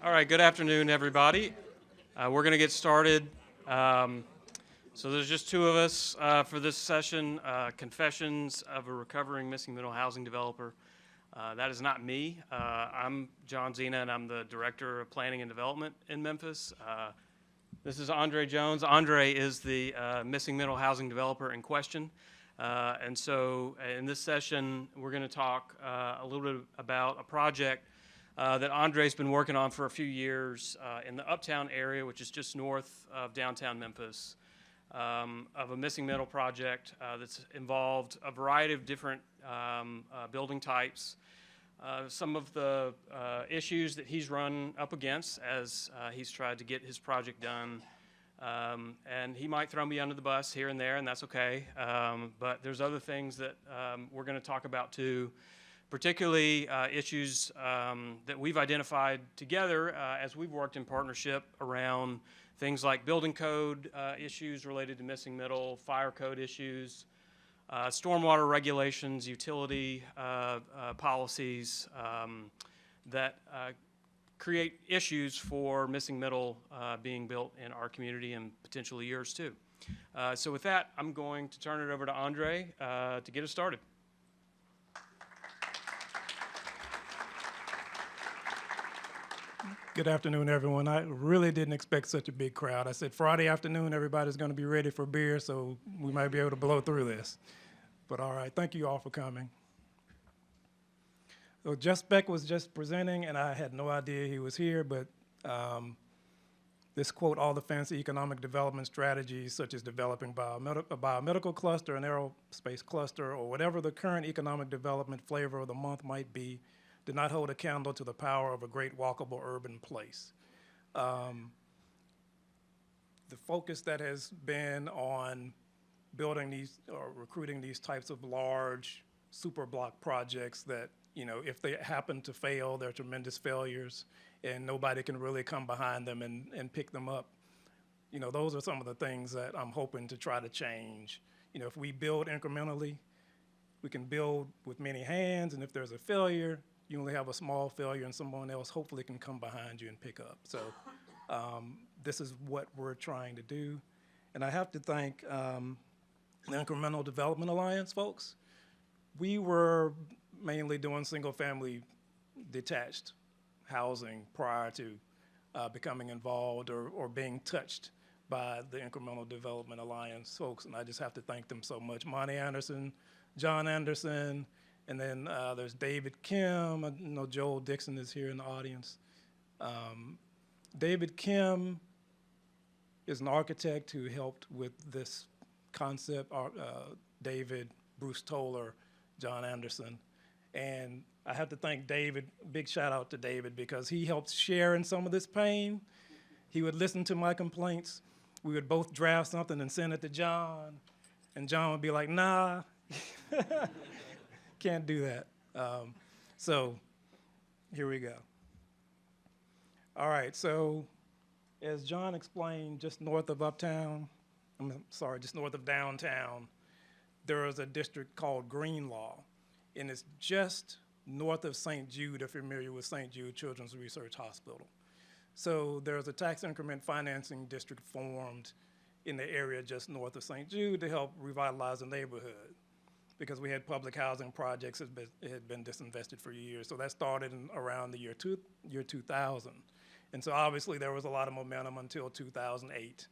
All right, good afternoon, everybody. We're going to get started. So there's just two of us for this session, Confessions of a Recovering Missing Middle Housing Developer. That is not me. I'm John Zeanah, and I'm the Director of Planning and Development in Memphis. This is Andre Jones. Andre is the missing middle housing developer in question. And so in this session, we're going to talk a little bit about a project that Andre's been working on for a few years in the Uptown area, which is just north of downtown Memphis, of a missing middle project that's involved a variety of different building types. Some of the issues that he's run up against as he's tried to get his project done. And he might throw me under the bus here and there, and that's okay. But there's other things that we're going to talk about too, particularly issues that we've identified together as we've worked in partnership around things like building code issues related to missing middle, fire code issues, stormwater regulations, utility policies that create issues for missing middle being built in our community and potentially yours too. So with that, I'm going to turn it over to Andre to get us started. Good afternoon, everyone. I really didn't expect such a big crowd. I said Friday afternoon, everybody's going to be ready for beer, so we might be able to blow through this. But all right, thank you all for coming. So Jeff Beck was just presenting, and I had no idea he was here, but this quote, all the fancy economic development strategies, such as developing a biomedical cluster, an aerospace cluster, or whatever the current economic development flavor of the month might be, did not hold a candle to the power of a great walkable urban place. The focus that has been on building these or recruiting these types of large super block projects that, you know, if they happen to fail, they're tremendous failures and nobody can really come behind them and pick them up. You know, those are some of the things that I'm hoping to try to change. You know, if we build incrementally, we can build with many hands, and if there's a failure, you only have a small failure and someone else hopefully can come behind you and pick up. So this is what we're trying to do. And I have to thank the Incremental Development Alliance folks. We were mainly doing single family detached housing prior to becoming involved or being touched by the Incremental Development Alliance folks. And I just have to thank them so much. Monty Anderson, John Anderson, and then there's David Kim. I know Joel Dixon is here in the audience. David Kim is an architect who helped with this concept. David, Bruce Toller, John Anderson. And I have to thank David, big shout out to David, because he helped share in some of this pain. He would listen to my complaints. We would both draft something and send it to John. And John would be like, nah. Can't do that. So here we go. All right, so as John explained, just north of Uptown, just north of downtown, there is a district called Greenlaw, and it's just north of St. Jude, if you're familiar with St. Jude Children's Research Hospital. So there's a tax increment financing district formed in the area just north of St. Jude to help revitalize the neighborhood, because we had public housing projects that had been disinvested for years. So that started around the year 2000. And so obviously there was a lot of momentum until 2008.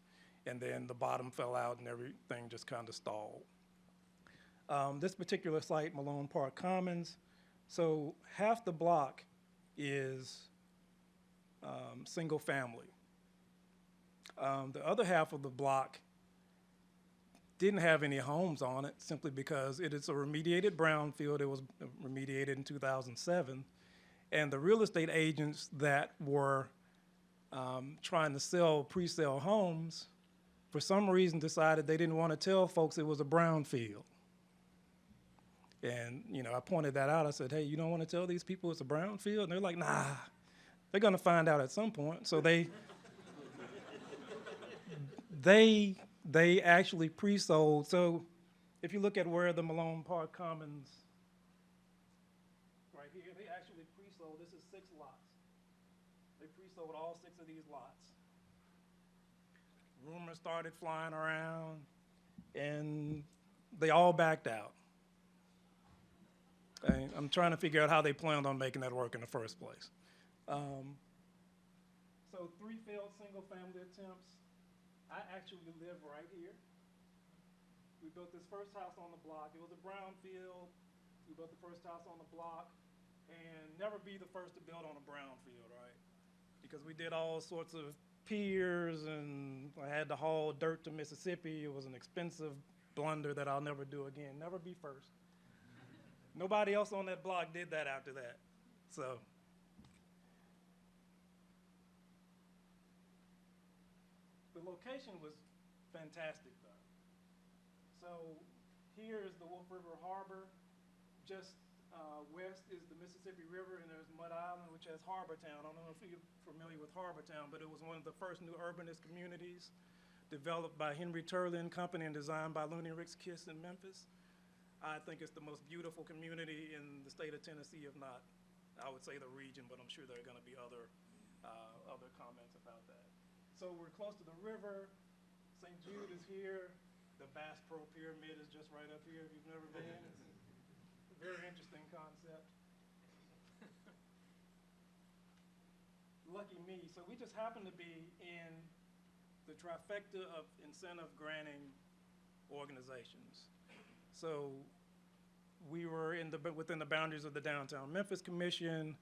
And then the bottom fell out and everything just kind of stalled. This particular site, Malone Park Commons, so half the block is single family. The other half of the block didn't have any homes on it simply because it is a remediated brownfield. It was remediated in 2007. And the real estate agents that were trying to sell pre-sale homes, for some reason decided they didn't want to tell folks it was a brownfield. And, you know, I pointed that out. I said, hey, you don't want to tell these people it's a brownfield? And they're like, nah, they're going to find out at some point. So they actually pre-sold. So if you look at where the Malone Park Commons, right here, they actually pre-sold. This is 6 lots. They pre-sold all 6 of these lots. Rumors started flying around, and they all backed out. I'm trying to figure out how they planned on making that work in the first place. So 3 failed single-family attempts. I actually live right here. We built this first house on the block. It was a brownfield. We built the first house on the block, and never be the first to build on a brownfield, right? Because we did all sorts of piers, and I had to haul dirt to Mississippi. It was an expensive blunder that I'll never do again. Never be first. Nobody else on that block did that after that. So the location was fantastic, though. So here is the Wolf River Harbor. Just west is the Mississippi River, and there's Mud Island, which has Harbor Town. I don't know if you're familiar with Harbor Town, but it was one of the first new urbanist communities developed by Henry Turley and Company and designed by Looney Ricks Kiss in Memphis. I think it's the most beautiful community in the state of Tennessee, if not, I would say the region, but I'm sure there are going to be other comments about that. So we're close to the river. St. Jude is here. The Bass Pro Pyramid is just right up here if you've never been. It's a very interesting concept. Lucky me. So we just happen to be in the trifecta of incentive granting organizations. So we were within the boundaries of the Downtown Memphis Commission,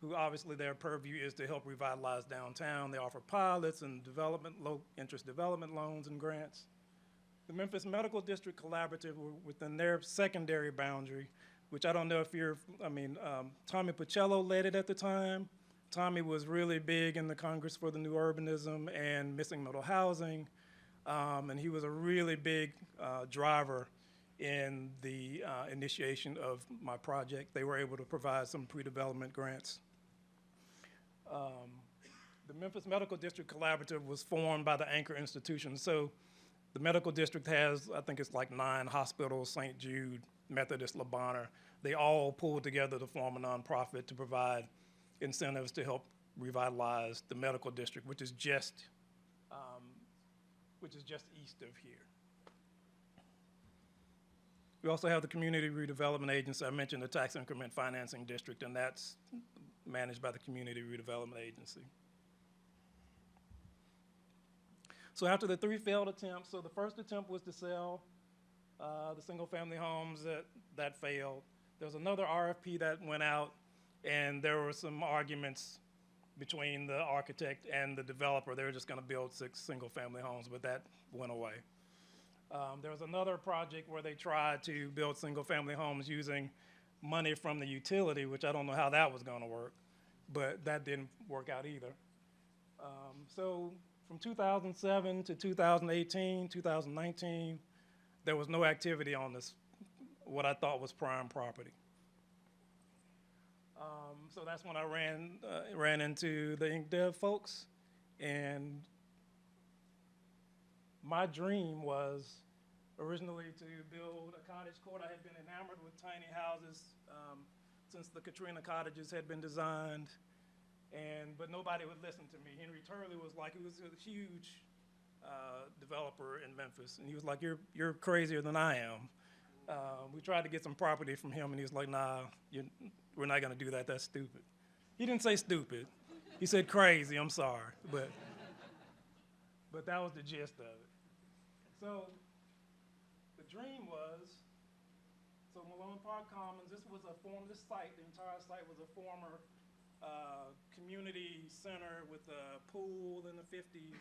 who obviously their purview is to help revitalize downtown. They offer pilots and low interest development loans and grants. The Memphis Medical District Collaborative were within their secondary boundary, which I don't know if Tommy Pacello led it at the time. Tommy was really big in the Congress for the New Urbanism and missing middle housing, and he was a really big driver in the initiation of my project. They were able to provide some pre-development grants. The Memphis Medical District Collaborative was formed by the anchor institutions. So the medical district has, I think it's like 9 hospitals, St. Jude, Methodist, Le Bonheur. They all pulled together to form a nonprofit to provide incentives to help revitalize the medical district, which is just east of here. We also have the Community Redevelopment Agency. I mentioned the Tax Increment Financing District, and that's managed by the Community Redevelopment Agency. So after the 3 failed attempts, so the first attempt was to sell the single-family homes that failed. There was another RFP that went out, and there were some arguments between the architect and the developer. They were just going to build 6 single-family homes, but that went away. There was another project where they tried to build single-family homes using money from the utility, which I don't know how that was going to work, but that didn't work out either. So from 2007 to 2018, 2019, there was no activity on this, what I thought was prime property. So that's when I ran into the IncDev folks, and my dream was originally to build a cottage court. I had been enamored with tiny houses since the Katrina cottages had been designed, but nobody would listen to me. Henry Turley was like, he was a huge developer in Memphis, and he was like, you're crazier than I am. We tried to get some property from him, and he was like, nah, we're not gonna do that, that's stupid. He didn't say stupid, he said crazy, I'm sorry, but that was the gist of it. So the dream was, so Malone Park Commons, this site, the entire site was a former community center with a pool in the 50s.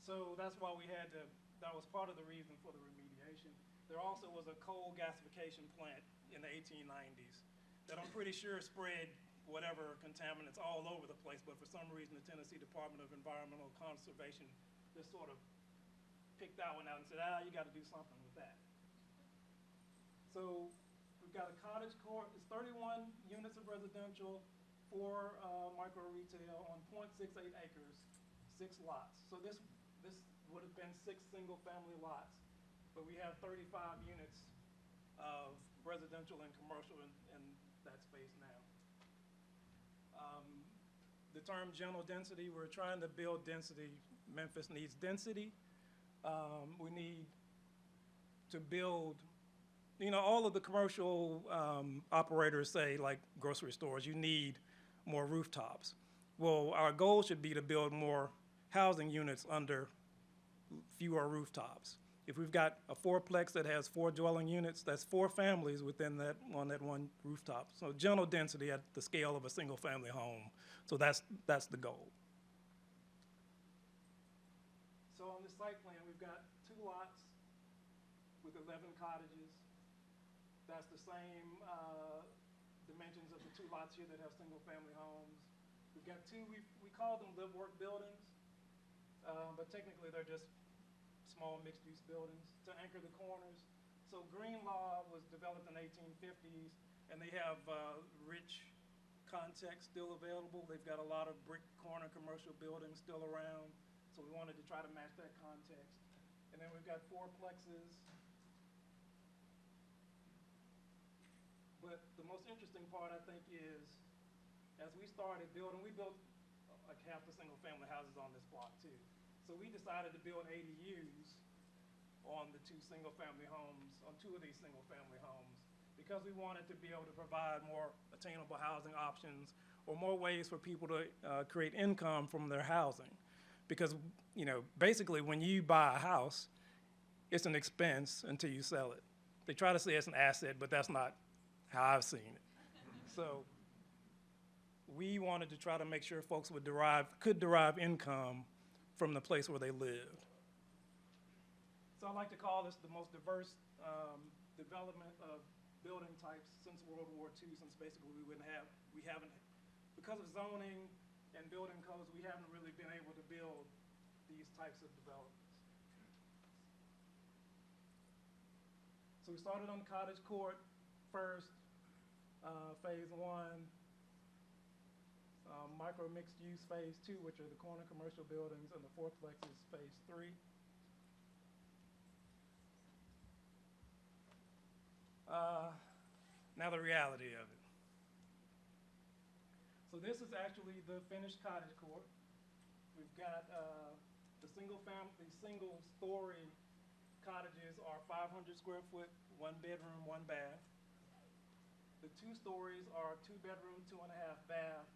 So that's why that was part of the reason for the remediation. There also was a coal gasification plant in the 1890s that I'm pretty sure spread whatever contaminants all over the place, but for some reason the Tennessee Department of Environmental Conservation just sort of picked that one out and said, you gotta do something with that. So we've got a cottage court, it's 31 units of residential, 4 micro retail on 0.68 acres, 6 lots. So this would have been 6 single family lots, but we have 35 units of residential and commercial in that space now. the term general density. We're trying to build density. Memphis needs density. We need to build, all of the commercial operators say, like grocery stores, you need more rooftops. Well, our goal should be to build more housing units under fewer rooftops. If we've got a fourplex that has 4 dwelling units, that's 4 families within that one rooftop. So general density at the scale of a single family home. So that's the goal. So on this site plan, we've got 2 lots with 11 cottages. That's the same dimensions of the 2 lots here that have single family homes. We've got 2, we call them live-work buildings, but technically they're just small mixed-use buildings to anchor the corners. So Green Law was developed in the 1850s, and they have rich context still available. They've got a lot of brick corner commercial buildings still around, so we wanted to try to match that context. And then we've got fourplexes. But the most interesting part, I think, is as we started building, we built like half the single-family houses on this block, too. So we decided to build ADUs on the 2 single-family homes, on 2 of these single-family homes, because we wanted to be able to provide more attainable housing options or more ways for people to create income from their housing. Because, basically when you buy a house, it's an expense until you sell it. They try to say it's an asset, but that's not how I've seen it. So we wanted to try to make sure folks could derive income from the place where they lived. So I like to call this the most diverse development of building types since World War II, since basically because of zoning and building codes, we haven't really been able to build these types of developments. So we started on Cottage Court first, phase 1. Micro mixed use phase 2, which are the corner commercial buildings, and the fourplex is phase 3. Now the reality of it. So this is actually the finished cottage court. We've got the single story cottages are 500 square foot, 1 bedroom, 1 bath. The 2 stories are 2 bedroom, 2.5 bath.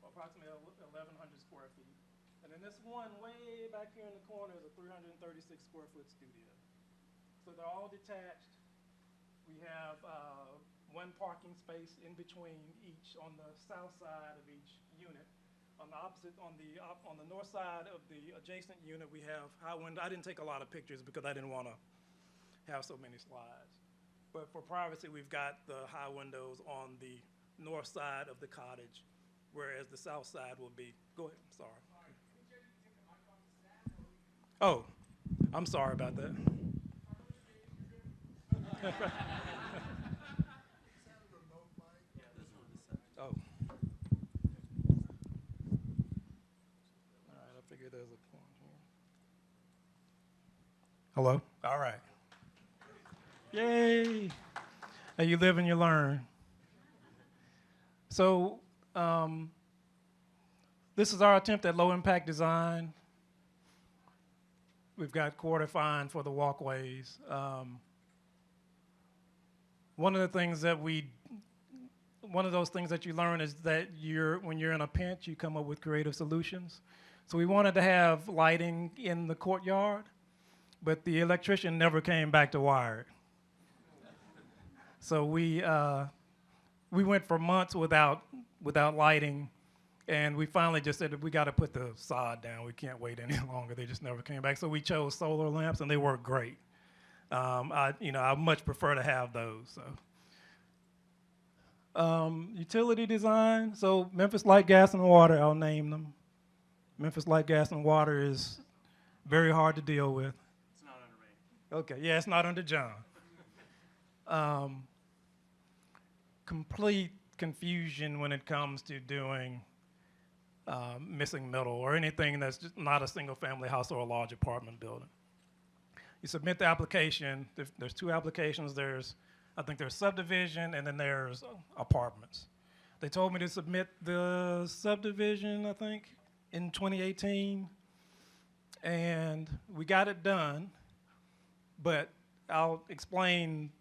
Approximately 1,100 square feet. And then this one way back here in the corner is a 336 square foot studio. So they're all detached. We have 1 parking space in between each on the south side of each unit. On the north side of the adjacent unit, we have high window. I didn't take a lot of pictures because I didn't want to have so many slides. But for privacy, we've got the high windows on the north side of the cottage, whereas the south side will be, go ahead, I'm sorry. Oh, I'm sorry about that. Oh. All right, I figured there's a point here. Hello? All right. Yay. Hey, you live and you learn. So this is our attempt at low-impact design. We've got quarter fine for the walkways. One of those things that you learn is that when you're in a pinch, you come up with creative solutions. So we wanted to have lighting in the courtyard, but the electrician never came back to wire it. So we went for months without lighting, and we finally just said that we got to put the sod down. We can't wait any longer. They just never came back. So we chose solar lamps, and they work great. I much prefer to have those. So, utility design. So Memphis Light, Gas, and Water. I'll name them. Memphis Light, Gas, and Water is very hard to deal with. It's not under me. Okay, yeah, it's not under John. Complete confusion when it comes to doing missing middle or anything that's just not a single-family house or a large apartment building. You submit the application. There's 2 applications. I think there's subdivision, and then there's apartments. They told me to submit the subdivision, I think, in 2018, and we got it done, but I'll explain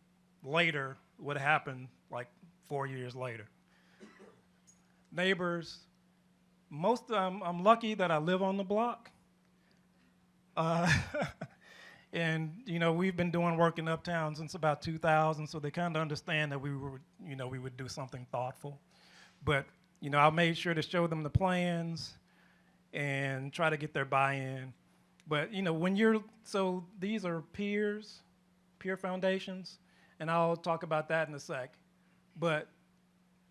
later what happened like 4 years later. Neighbors, I'm lucky that I live on the block. Uh, and we've been doing work in Uptown since about 2000, so they kind of understand that we would do something thoughtful. But I made sure to show them the plans and try to get their buy-in. But so these are peer foundations, and I'll talk about that in a sec. But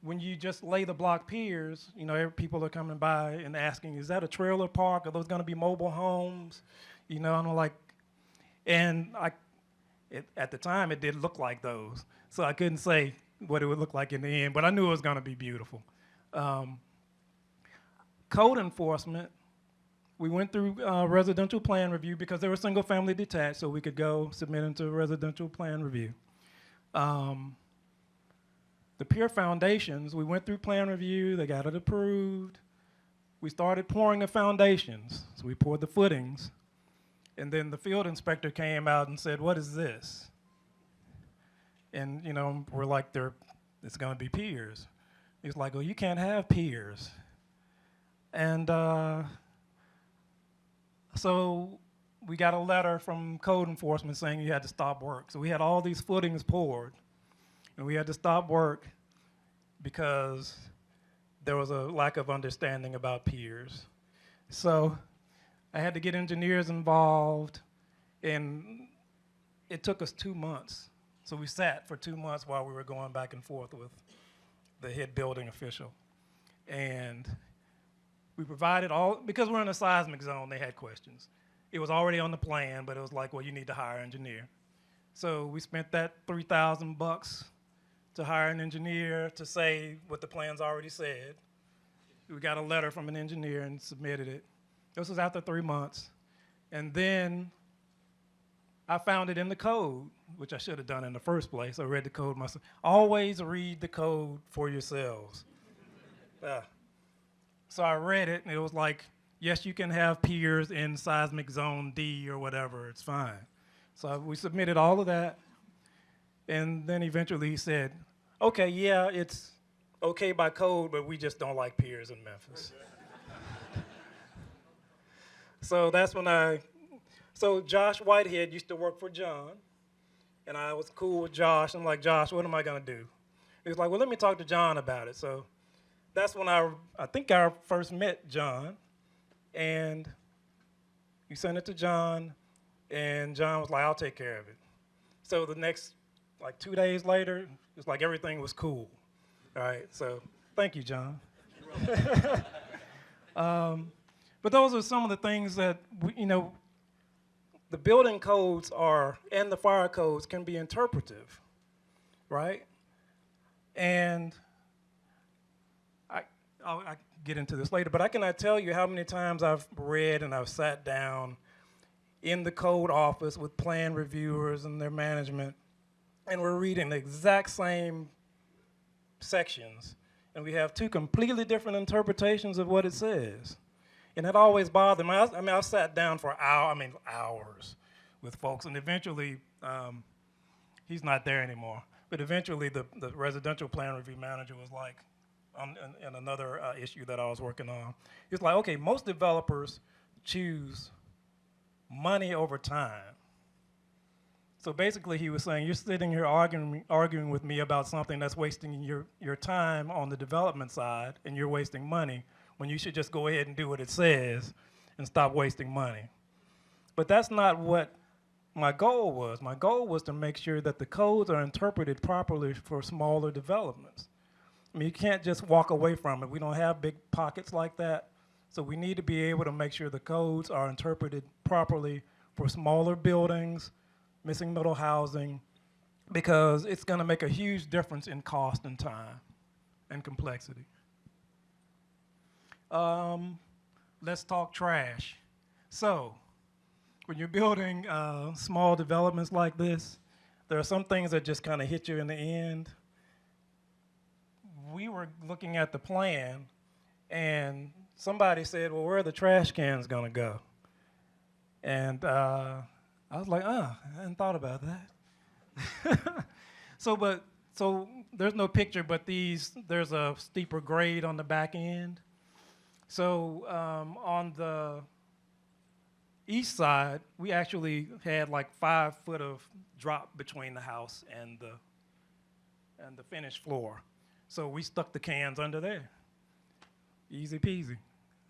when you just lay the block piers, people are coming by and asking, is that a trailer park? Are those going to be mobile homes? I'm like, at the time it did look like those, so I couldn't say what it would look like in the end, but I knew it was going to be beautiful. Code enforcement, we went through residential plan review because they were single family detached, so we could go submit into residential plan review. The peer foundations, we went through plan review, they got it approved. We started pouring the foundations, so we poured the footings. And then the field inspector came out and said, what is this? And we're like, it's gonna be piers. He's like, well, you can't have piers. And so we got a letter from code enforcement saying you had to stop work. So we had all these footings poured, and we had to stop work because there was a lack of understanding about piers. So I had to get engineers involved, and it took us 2 months. So we sat for 2 months while we were going back and forth with the head building official. And we provided all, because we're in a seismic zone, they had questions. It was already on the plan, but it was like, well, you need to hire an engineer. So we spent that $3,000 to hire an engineer to say what the plans already said. We got a letter from an engineer and submitted it. This was after 3 months. And then I found it in the code, which I should have done in the first place. I read the code myself. Always read the code for yourselves. So I read it, and it was like, yes, you can have piers in seismic zone D or whatever, it's fine. So we submitted all of that, and then eventually he said, okay, yeah, it's okay by code, but we just don't like piers in Memphis. So that's when so Josh Whitehead used to work for John, and I was cool with Josh. I'm like, Josh, what am I gonna do? He was like, well, let me talk to John about it. So that's when I think I first met John, and we sent it to John, and John was like, I'll take care of it. So the next, 2 days later, it was like everything was cool. All right, so thank you, John. But those are some of the things that, the building codes and the fire codes can be interpretive, right? And I'll get into this later, but I cannot tell you how many times I've read and I've sat down in the code office with plan reviewers and their management, and we're reading the exact same sections, and we have two completely different interpretations of what it says. And that always bothered me. I've sat down for hours with folks, and eventually, he's not there anymore, but eventually the residential plan review manager was like, in another issue that I was working on, he was like, okay, most developers choose money over time. So basically he was saying, you're sitting here arguing with me about something that's wasting your time on the development side, and you're wasting money, when you should just go ahead and do what it says and stop wasting money. But that's not what my goal was. My goal was to make sure that the codes are interpreted properly for smaller developments. I mean, you can't just walk away from it. We don't have big pockets like that. So we need to be able to make sure the codes are interpreted properly for smaller buildings, missing middle housing, because it's going to make a huge difference in cost and time and complexity. Let's talk trash. So when you're building small developments like this, there are some things that just kind of hit you in the end. We were looking at the plan, and somebody said, well, where are the trash cans going to go? And I was like, I hadn't thought about that. So there's no picture, but there's a steeper grade on the back end. So on the east side, we actually had like 5 foot of drop between the house and the finished floor. So we stuck the cans under there. Easy peasy.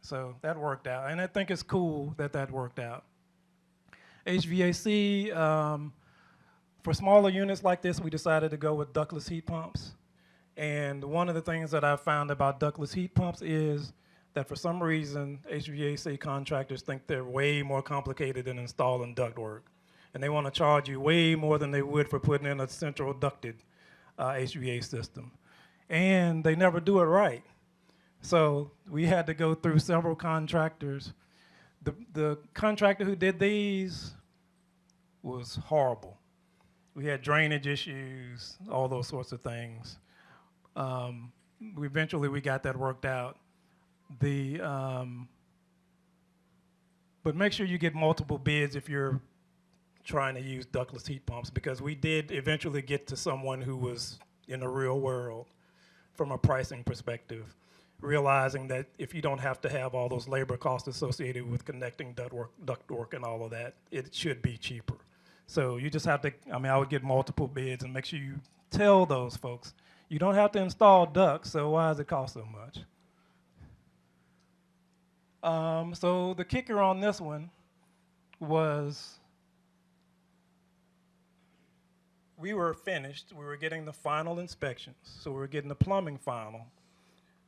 So that worked out, and I think it's cool that that worked out. HVAC, for smaller units like this, we decided to go with ductless heat pumps. And one of the things that I've found about ductless heat pumps is that for some reason, HVAC contractors think they're way more complicated than installing ductwork. And they want to charge you way more than they would for putting in a central ducted HVAC system. And they never do it right. So we had to go through several contractors. The contractor who did these was horrible. We had drainage issues, all those sorts of things. Eventually we got that worked out. But make sure you get multiple bids if you're trying to use ductless heat pumps, because we did eventually get to someone who was in the real world from a pricing perspective, realizing that if you don't have to have all those labor costs associated with connecting ductwork and all of that, it should be cheaper. So you just have to, I would get multiple bids and make sure you tell those folks, you don't have to install ducts, so why does it cost so much? So the kicker on this one was we were finished. We were getting the final inspections. So we were getting the plumbing final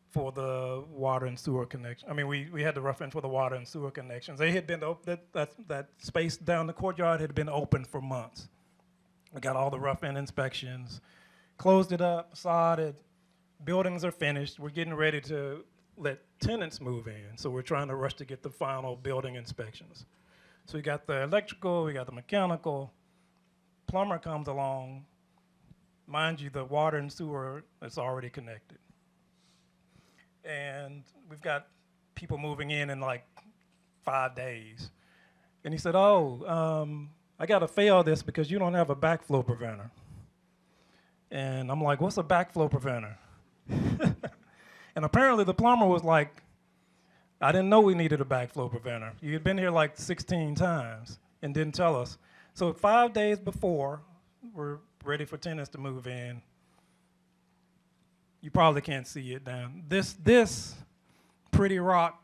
for the water and sewer connection. We had the rough end for the water and sewer connections. They had been, that space down the courtyard had been open for months. We got all the rough end inspections, closed it up, sodded, buildings are finished. We're getting ready to let tenants move in. So we're trying to rush to get the final building inspections. So we got the electrical, we got the mechanical, plumber comes along. Mind you, the water and sewer is already connected. And we've got people moving in like 5 days. And he said, I got to fail this because you don't have a backflow preventer. And I'm like, what's a backflow preventer? And apparently the plumber was like, I didn't know we needed a backflow preventer. You had been here like 16 times and didn't tell us. So 5 days before we're ready for tenants to move in, you probably can't see it down. This pretty rock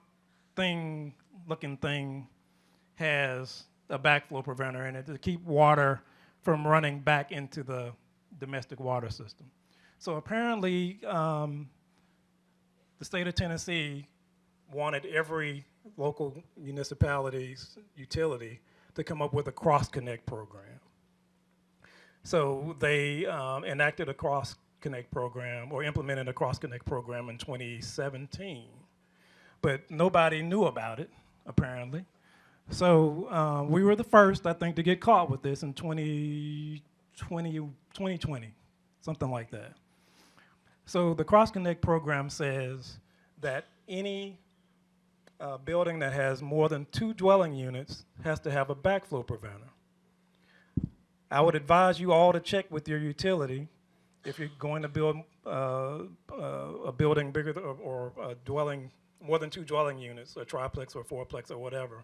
looking thing has a backflow preventer in it to keep water from running back into the domestic water system. So apparently, the state of Tennessee wanted every local municipality's utility to come up with a cross-connect program. So they enacted a cross-connect program or implemented a cross-connect program in 2017. But nobody knew about it, apparently. So we were the first, I think, to get caught with this in 2020, something like that. So the cross-connect program says that any building that has more than 2 dwelling units has to have a backflow preventer. I would advise you all to check with your utility if you're going to build a building bigger or a dwelling, more than 2 dwelling units, a triplex or fourplex or whatever,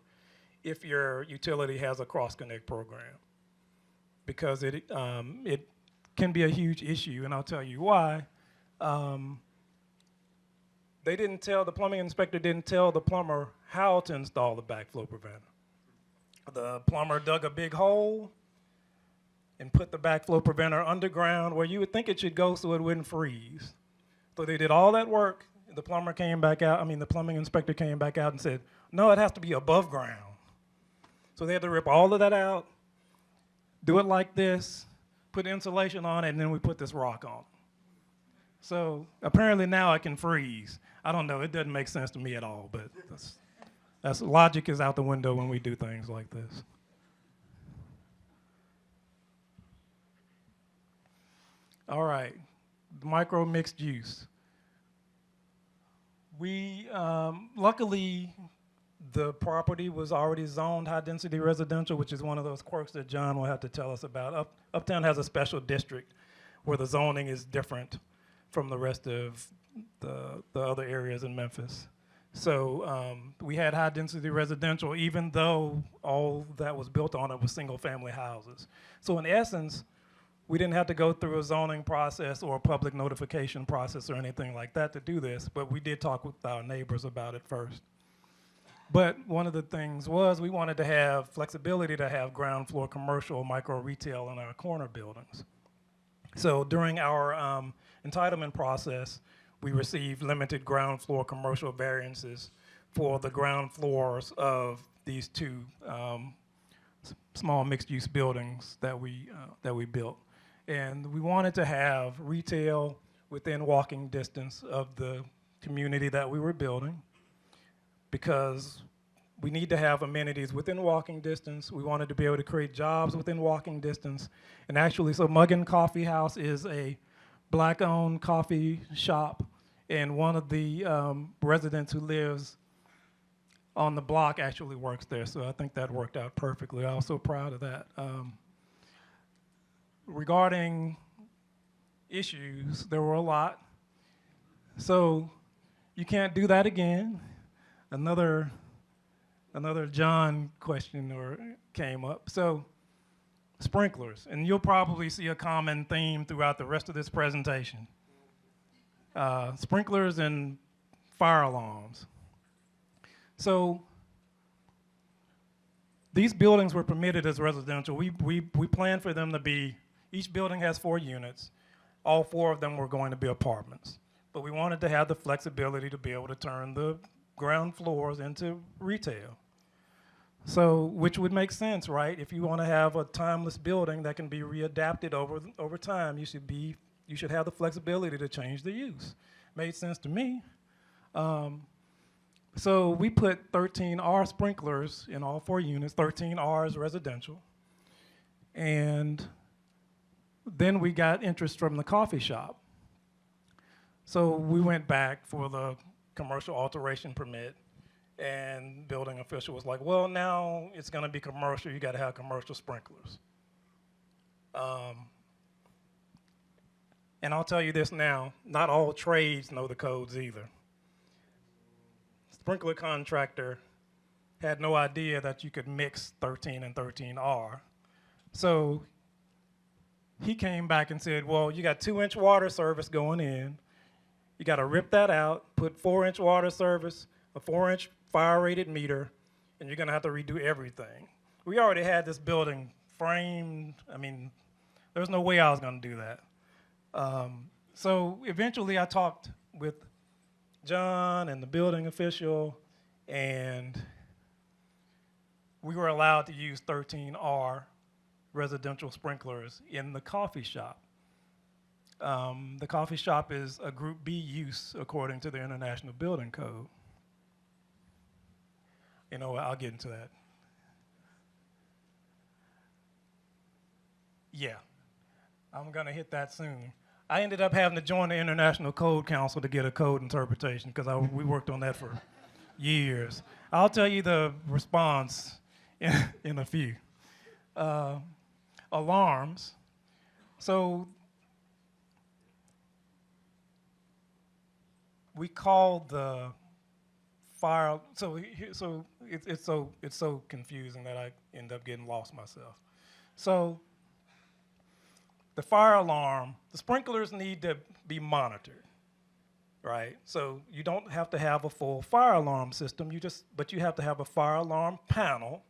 if your utility has a cross-connect program, because it can be a huge issue, and I'll tell you why. The plumbing inspector didn't tell the plumber how to install the backflow preventer. The plumber dug a big hole and put the backflow preventer underground where you would think it should go so it wouldn't freeze. So they did all that work. The plumbing inspector came back out and said, no, it has to be above ground. So they had to rip all of that out, do it like this, put insulation on it, and then we put this rock on. So apparently now it can freeze. I don't know, it doesn't make sense to me at all, but that's logic is out the window when we do things like this. All right, micro mixed use. We, luckily, the property was already zoned high-density residential, which is one of those quirks that John will have to tell us about. Uptown has a special district where the zoning is different from the rest of the other areas in Memphis. So we had high-density residential, even though all that was built on it was single-family houses. So in essence, we didn't have to go through a zoning process or a public notification process or anything like that to do this, but we did talk with our neighbors about it first. But one of the things was we wanted to have flexibility to have ground floor commercial, micro retail in our corner buildings. So during our entitlement process, we received limited ground floor commercial variances for the ground floors of these two small mixed-use buildings that we built. And we wanted to have retail within walking distance of the community that we were building, because we need to have amenities within walking distance. We wanted to be able to create jobs within walking distance. And actually, so Muggin Coffee House is a Black-owned coffee shop, and one of the residents who lives on the block actually works there, so I think that worked out perfectly. I was so proud of that. Regarding issues, there were a lot. So you can't do that again. Another John question came up. So sprinklers, and you'll probably see a common theme throughout the rest of this presentation. Sprinklers and fire alarms. So these buildings were permitted as residential. We planned for them to be, each building has 4 units. All 4 of them were going to be apartments. But we wanted to have the flexibility to be able to turn the ground floors into retail. So, which would make sense, right? If you want to have a timeless building that can be readapted over time, you should have the flexibility to change the use. Made sense to me. So we put 13R sprinklers in all 4 units, 13R is residential. And then we got interest from the coffee shop. So we went back for the commercial alteration permit, and building official was like, well, now it's gonna be commercial, you gotta have commercial sprinklers. And I'll tell you this now, not all trades know the codes either. Sprinkler contractor had no idea that you could mix 13 and 13R. So he came back and said, well, you got 2-inch water service going in. You got to rip that out, put 4-inch water service, a 4-inch fire-rated meter, and you're going to have to redo everything. We already had this building framed. I mean, there was no way I was going to do that. So eventually I talked with John and the building official, and we were allowed to use 13R residential sprinklers in the coffee shop. The coffee shop is a Group B use according to the International Building Code. You know, I'll get into that. Yeah, I'm gonna hit that soon. I ended up having to join the International Code Council to get a code interpretation, because we worked on that for years. I'll tell you the response in a few. Alarms. So we called the fire. So it's so confusing that I end up getting lost myself. So the fire alarm, the sprinklers need to be monitored, right? So you don't have to have a full fire alarm system, but you have to have a fire alarm panel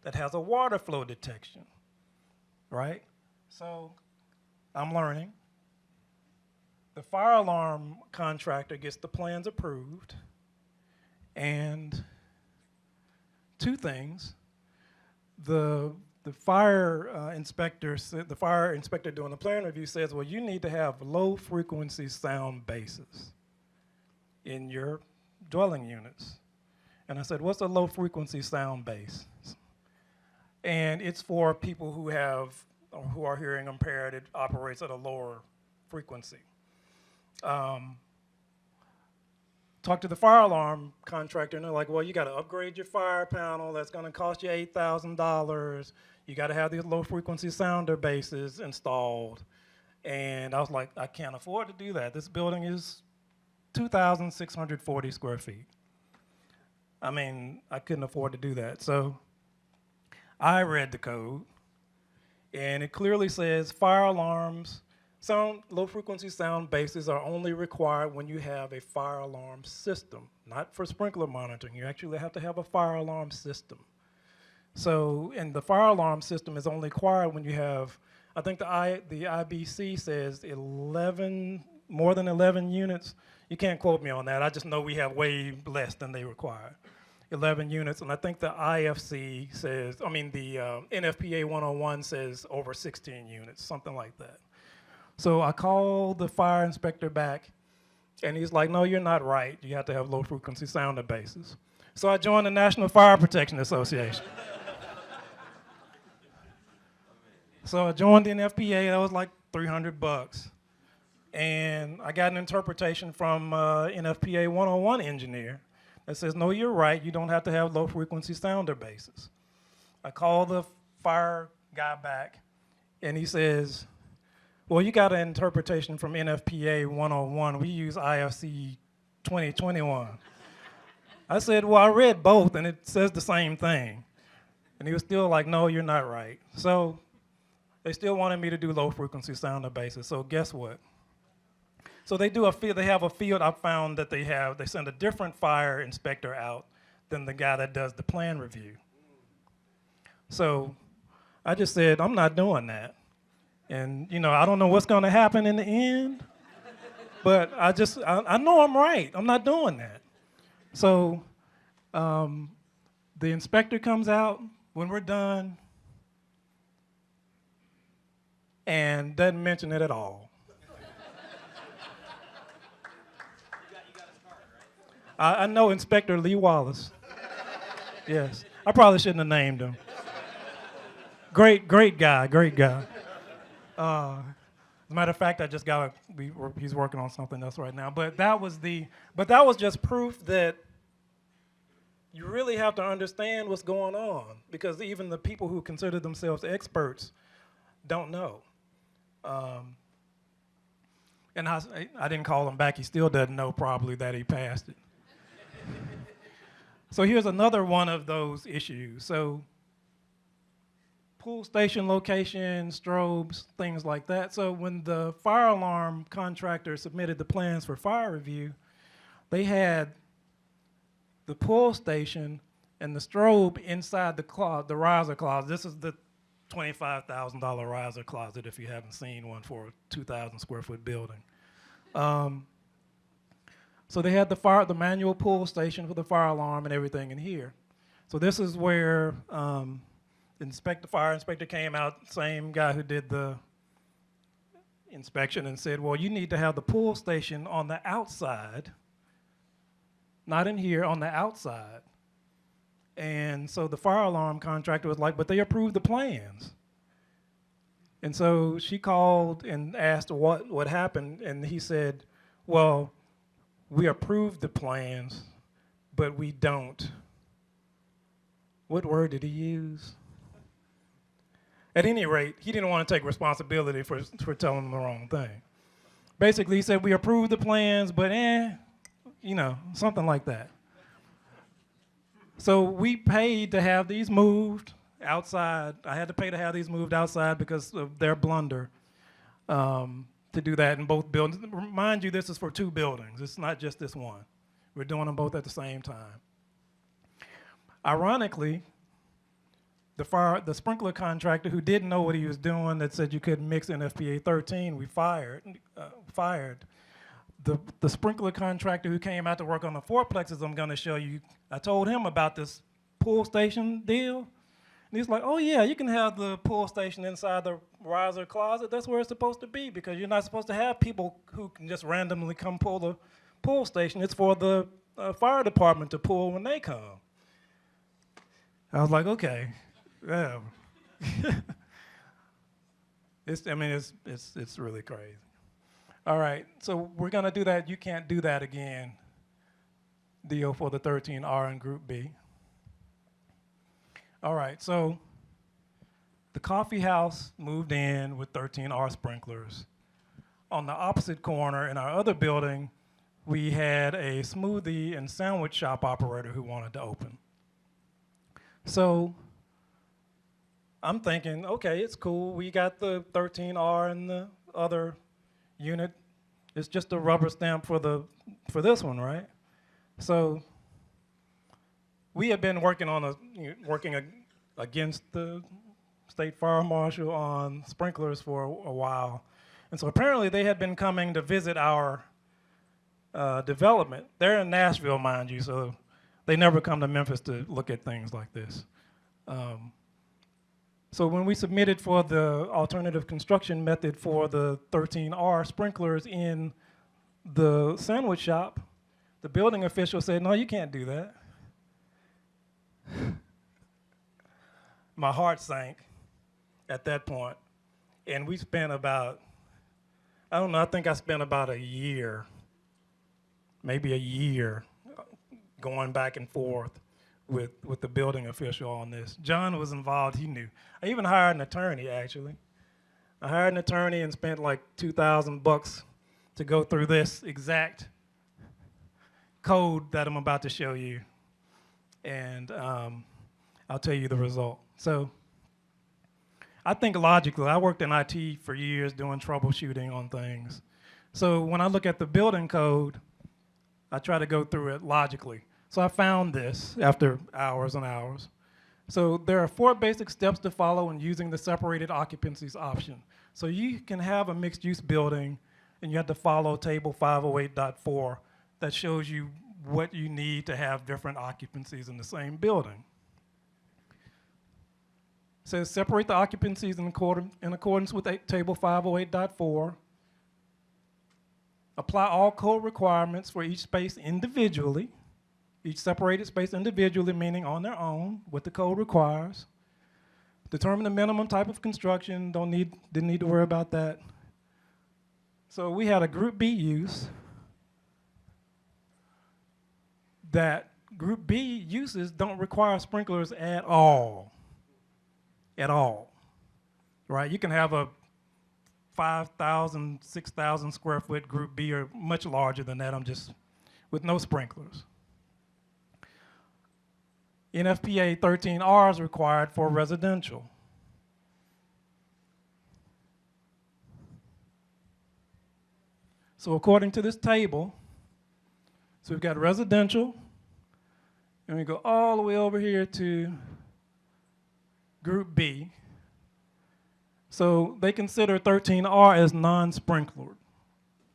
that has a water flow detection, right? So I'm learning. The fire alarm contractor gets the plans approved, and 2 things. The fire inspector doing the plan review says, well, you need to have low frequency sound bases in your dwelling units. And I said, what's a low frequency sound base? And it's for people who are hearing impaired. It operates at a lower frequency. talked to the fire alarm contractor, and they're like, well, you got to upgrade your fire panel. That's going to cost you $8,000. You got to have these low-frequency sounder bases installed. And I was like, I can't afford to do that. This building is 2,640 square feet. I mean, I couldn't afford to do that. So I read the code, and it clearly says fire alarms, low-frequency sound bases are only required when you have a fire alarm system, not for sprinkler monitoring. You actually have to have a fire alarm system. So, and the fire alarm system is only required when you have, I think the IBC says 11, more than 11 units. You can't quote me on that. I just know we have way less than they require. 11 units, and I think the IFC says, I mean the NFPA 101 says over 16 units, something like that. So I called the fire inspector back, and he's like, no, you're not right. You have to have low-frequency sounder bases. So I joined the National Fire Protection Association. So I joined the NFPA. That was like $300. And I got an interpretation from NFPA 101 engineer that says, no, you're right. You don't have to have low-frequency sounder bases. I called the fire guy back, and he says, well, you got an interpretation from NFPA 101. We use IFC 2021. I said, well, I read both, and it says the same thing. And he was still like, no, you're not right. So they still wanted me to do low-frequency sounder bases. So guess what? So they have a field. I found that they send a different fire inspector out than the guy that does the plan review. So I just said, I'm not doing that. And, you know, I don't know what's going to happen in the end, but I know I'm right. I'm not doing that. So the inspector comes out when we're done and doesn't mention it at all. I know Inspector Lee Wallace. Yes. I probably shouldn't have named him. Great guy. As a matter of fact, I just he's working on something else right now. But that was just proof that you really have to understand what's going on, because even the people who consider themselves experts don't know. And I didn't call him back. He still doesn't know probably that he passed it. So here's another one of those issues. So pool station location, strobes, things like that. So when the fire alarm contractor submitted the plans for fire review, they had the pool station and the strobe inside the riser closet. This is the $25,000 riser closet if you haven't seen one for a 2,000 square foot building. So they had the manual pull station for the fire alarm and everything in here. So this is where the fire inspector came out, same guy who did the inspection, and said, well, you need to have the pull station on the outside, not in here, on the outside. And so the fire alarm contractor was like, but they approved the plans. And so she called and asked what happened, and he said, well, we approved the plans, but we don't. What word did he use? At any rate, he didn't want to take responsibility for telling them the wrong thing. Basically, he said, we approved the plans, but something like that. So we paid to have these moved outside. I had to pay to have these moved outside because of their blunder. To do that in both buildings. Mind you, this is for 2 buildings. It's not just this one. We're doing them both at the same time. Ironically, the sprinkler contractor who didn't know what he was doing, that said you couldn't mix NFPA 13, we fired. The sprinkler contractor who came out to work on the fourplexes I'm going to show you, I told him about this pull station deal. And he's like, oh yeah, you can have the pull station inside the riser closet. That's where it's supposed to be, because you're not supposed to have people who can just randomly come pull the pull station. It's for the fire department to pull when they come. I was like, okay, yeah. It's really crazy. All right, so we're gonna do that. You can't do that again deal for the 13R and Group B. All right, so the coffee house moved in with 13R sprinklers. On the opposite corner in our other building, we had a smoothie and sandwich shop operator who wanted to open. So I'm thinking, okay, it's cool. We got the 13R in the other unit. It's just a rubber stamp for this one, right? So we had been working against the state fire marshal on sprinklers for a while. And so apparently they had been coming to visit our development. They're in Nashville, mind you, so they never come to Memphis to look at things like this. So when we submitted for the alternative construction method for the 13R sprinklers in the sandwich shop, the building official said, no, you can't do that. My heart sank at that point. And we spent about, I don't know, I think I spent about a year, maybe a year, going back and forth with the building official on this. John was involved, he knew. I even hired an attorney, actually. I hired an attorney and spent like $2,000 to go through this exact code that I'm about to show you. And I'll tell you the result. So I think logically, I worked in IT for years doing troubleshooting on things. So when I look at the building code, I try to go through it logically. So I found this after hours and hours. So there are 4 basic steps to follow in using the separated occupancies option. So you can have a mixed-use building, and you have to follow table 508.4 that shows you what you need to have different occupancies in the same building. It says separate the occupancies in accordance with table 508.4. Apply all code requirements for each space individually. Each separated space individually, meaning on their own, what the code requires. Determine the minimum type of construction, didn't need to worry about that. So we had a Group B use. That Group B uses don't require sprinklers at all. At all, right? You can have a 5,000, 6,000 square foot Group B or much larger than that, with no sprinklers. NFPA 13R is required for residential. So according to this table, so we've got residential, and we go all the way over here to Group B. So they consider 13R as non-sprinklered.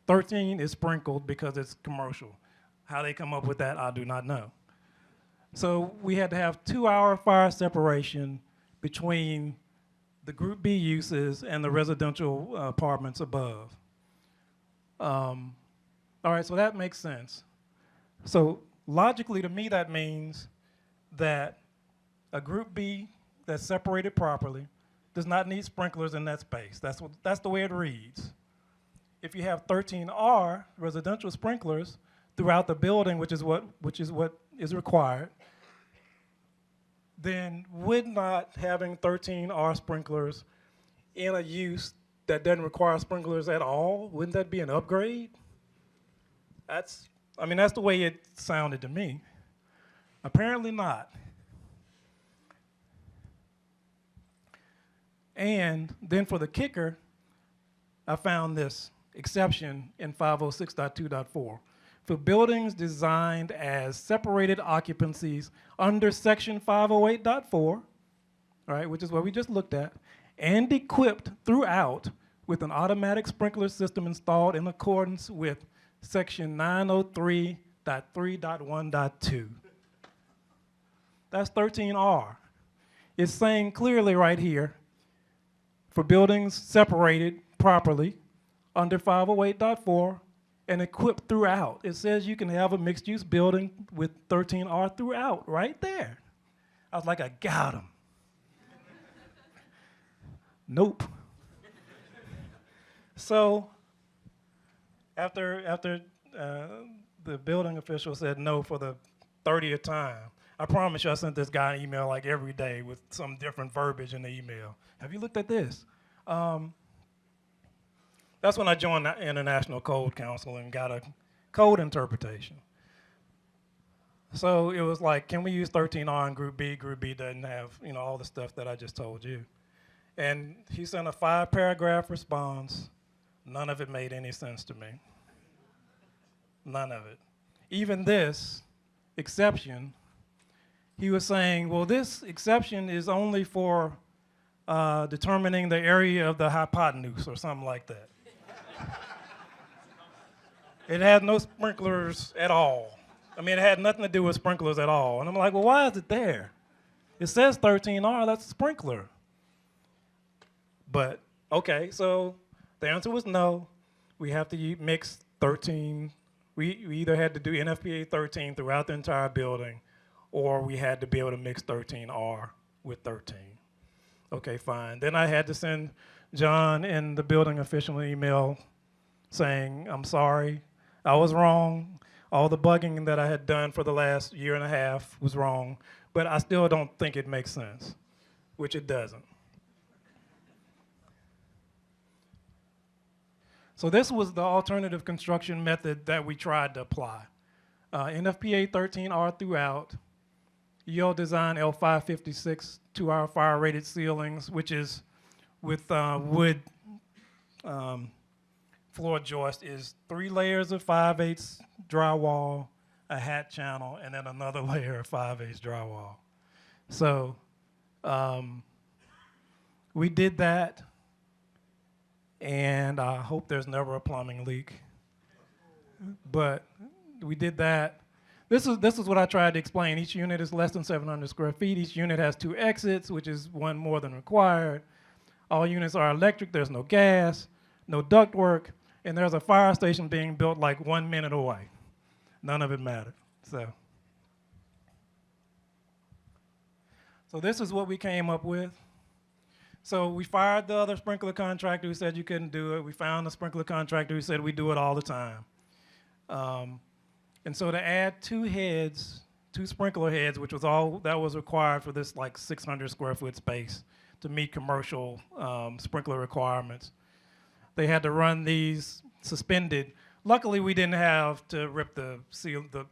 13 is sprinkled because it's commercial. How they come up with that, I do not know. So we had to have 2-hour fire separation between the Group B uses and the residential apartments above. All right, so that makes sense. So logically, to me, that means that a Group B that's separated properly does not need sprinklers in that space. That's the way it reads. If you have 13R residential sprinklers throughout the building, which is what is required, then would not having 13R sprinklers in a use that doesn't require sprinklers at all, wouldn't that be an upgrade? That's the way it sounded to me. Apparently not. And then for the kicker, I found this exception in 506.2.4. For buildings designed as separated occupancies under section 508.4, right, which is what we just looked at, and equipped throughout with an automatic sprinkler system installed in accordance with section 903.3.1.2. That's 13R. It's saying clearly right here, for buildings separated properly under 508.4 and equipped throughout. It says you can have a mixed-use building with 13R throughout, right there. I was like, I got him. Nope. So after the building official said no for the 30th time. I promise you I sent this guy an email like every day with some different verbiage in the email. Have you looked at this? That's when I joined the International Code Council and got a code interpretation. So it was like, can we use 13R in Group B? Group B doesn't have, all the stuff that I just told you. And he sent a 5-paragraph response. None of it made any sense to me. None of it. Even this exception, he was saying, well, this exception is only for determining the area of the hypotenuse or something like that. It had no sprinklers at all. It had nothing to do with sprinklers at all. And I'm like, well, why is it there? It says 13R, that's a sprinkler. But, okay, so the answer was no. We have to mix 13. We either had to do NFPA 13 throughout the entire building, or we had to be able to mix 13R with 13. Okay, fine. Then I had to send John and the building official an email saying, I'm sorry, I was wrong. All the bugging that I had done for the last year and a half was wrong, but I still don't think it makes sense, which it doesn't. So this was the alternative construction method that we tried to apply. NFPA 13R throughout, EO Design L556 2-hour fire-rated ceilings, which is with wood floor joist, is 3 layers of 5/8 drywall, a hat channel, and then another layer of 5/8 drywall. So we did that, and I hope there's never a plumbing leak. But we did that. This is what I tried to explain. Each unit is less than 700 square feet. Each unit has 2 exits, which is 1 more than required. All units are electric. There's no gas, no ductwork, and there's a fire station being built like 1 minute away. None of it mattered. So this is what we came up with. So we fired the other sprinkler contractor who said you couldn't do it. We found a sprinkler contractor who said we do it all the time. And so to add 2 heads, 2 sprinkler heads, which was all that was required for this like 600 square foot space to meet commercial sprinkler requirements, they had to run these suspended. Luckily, we didn't have to rip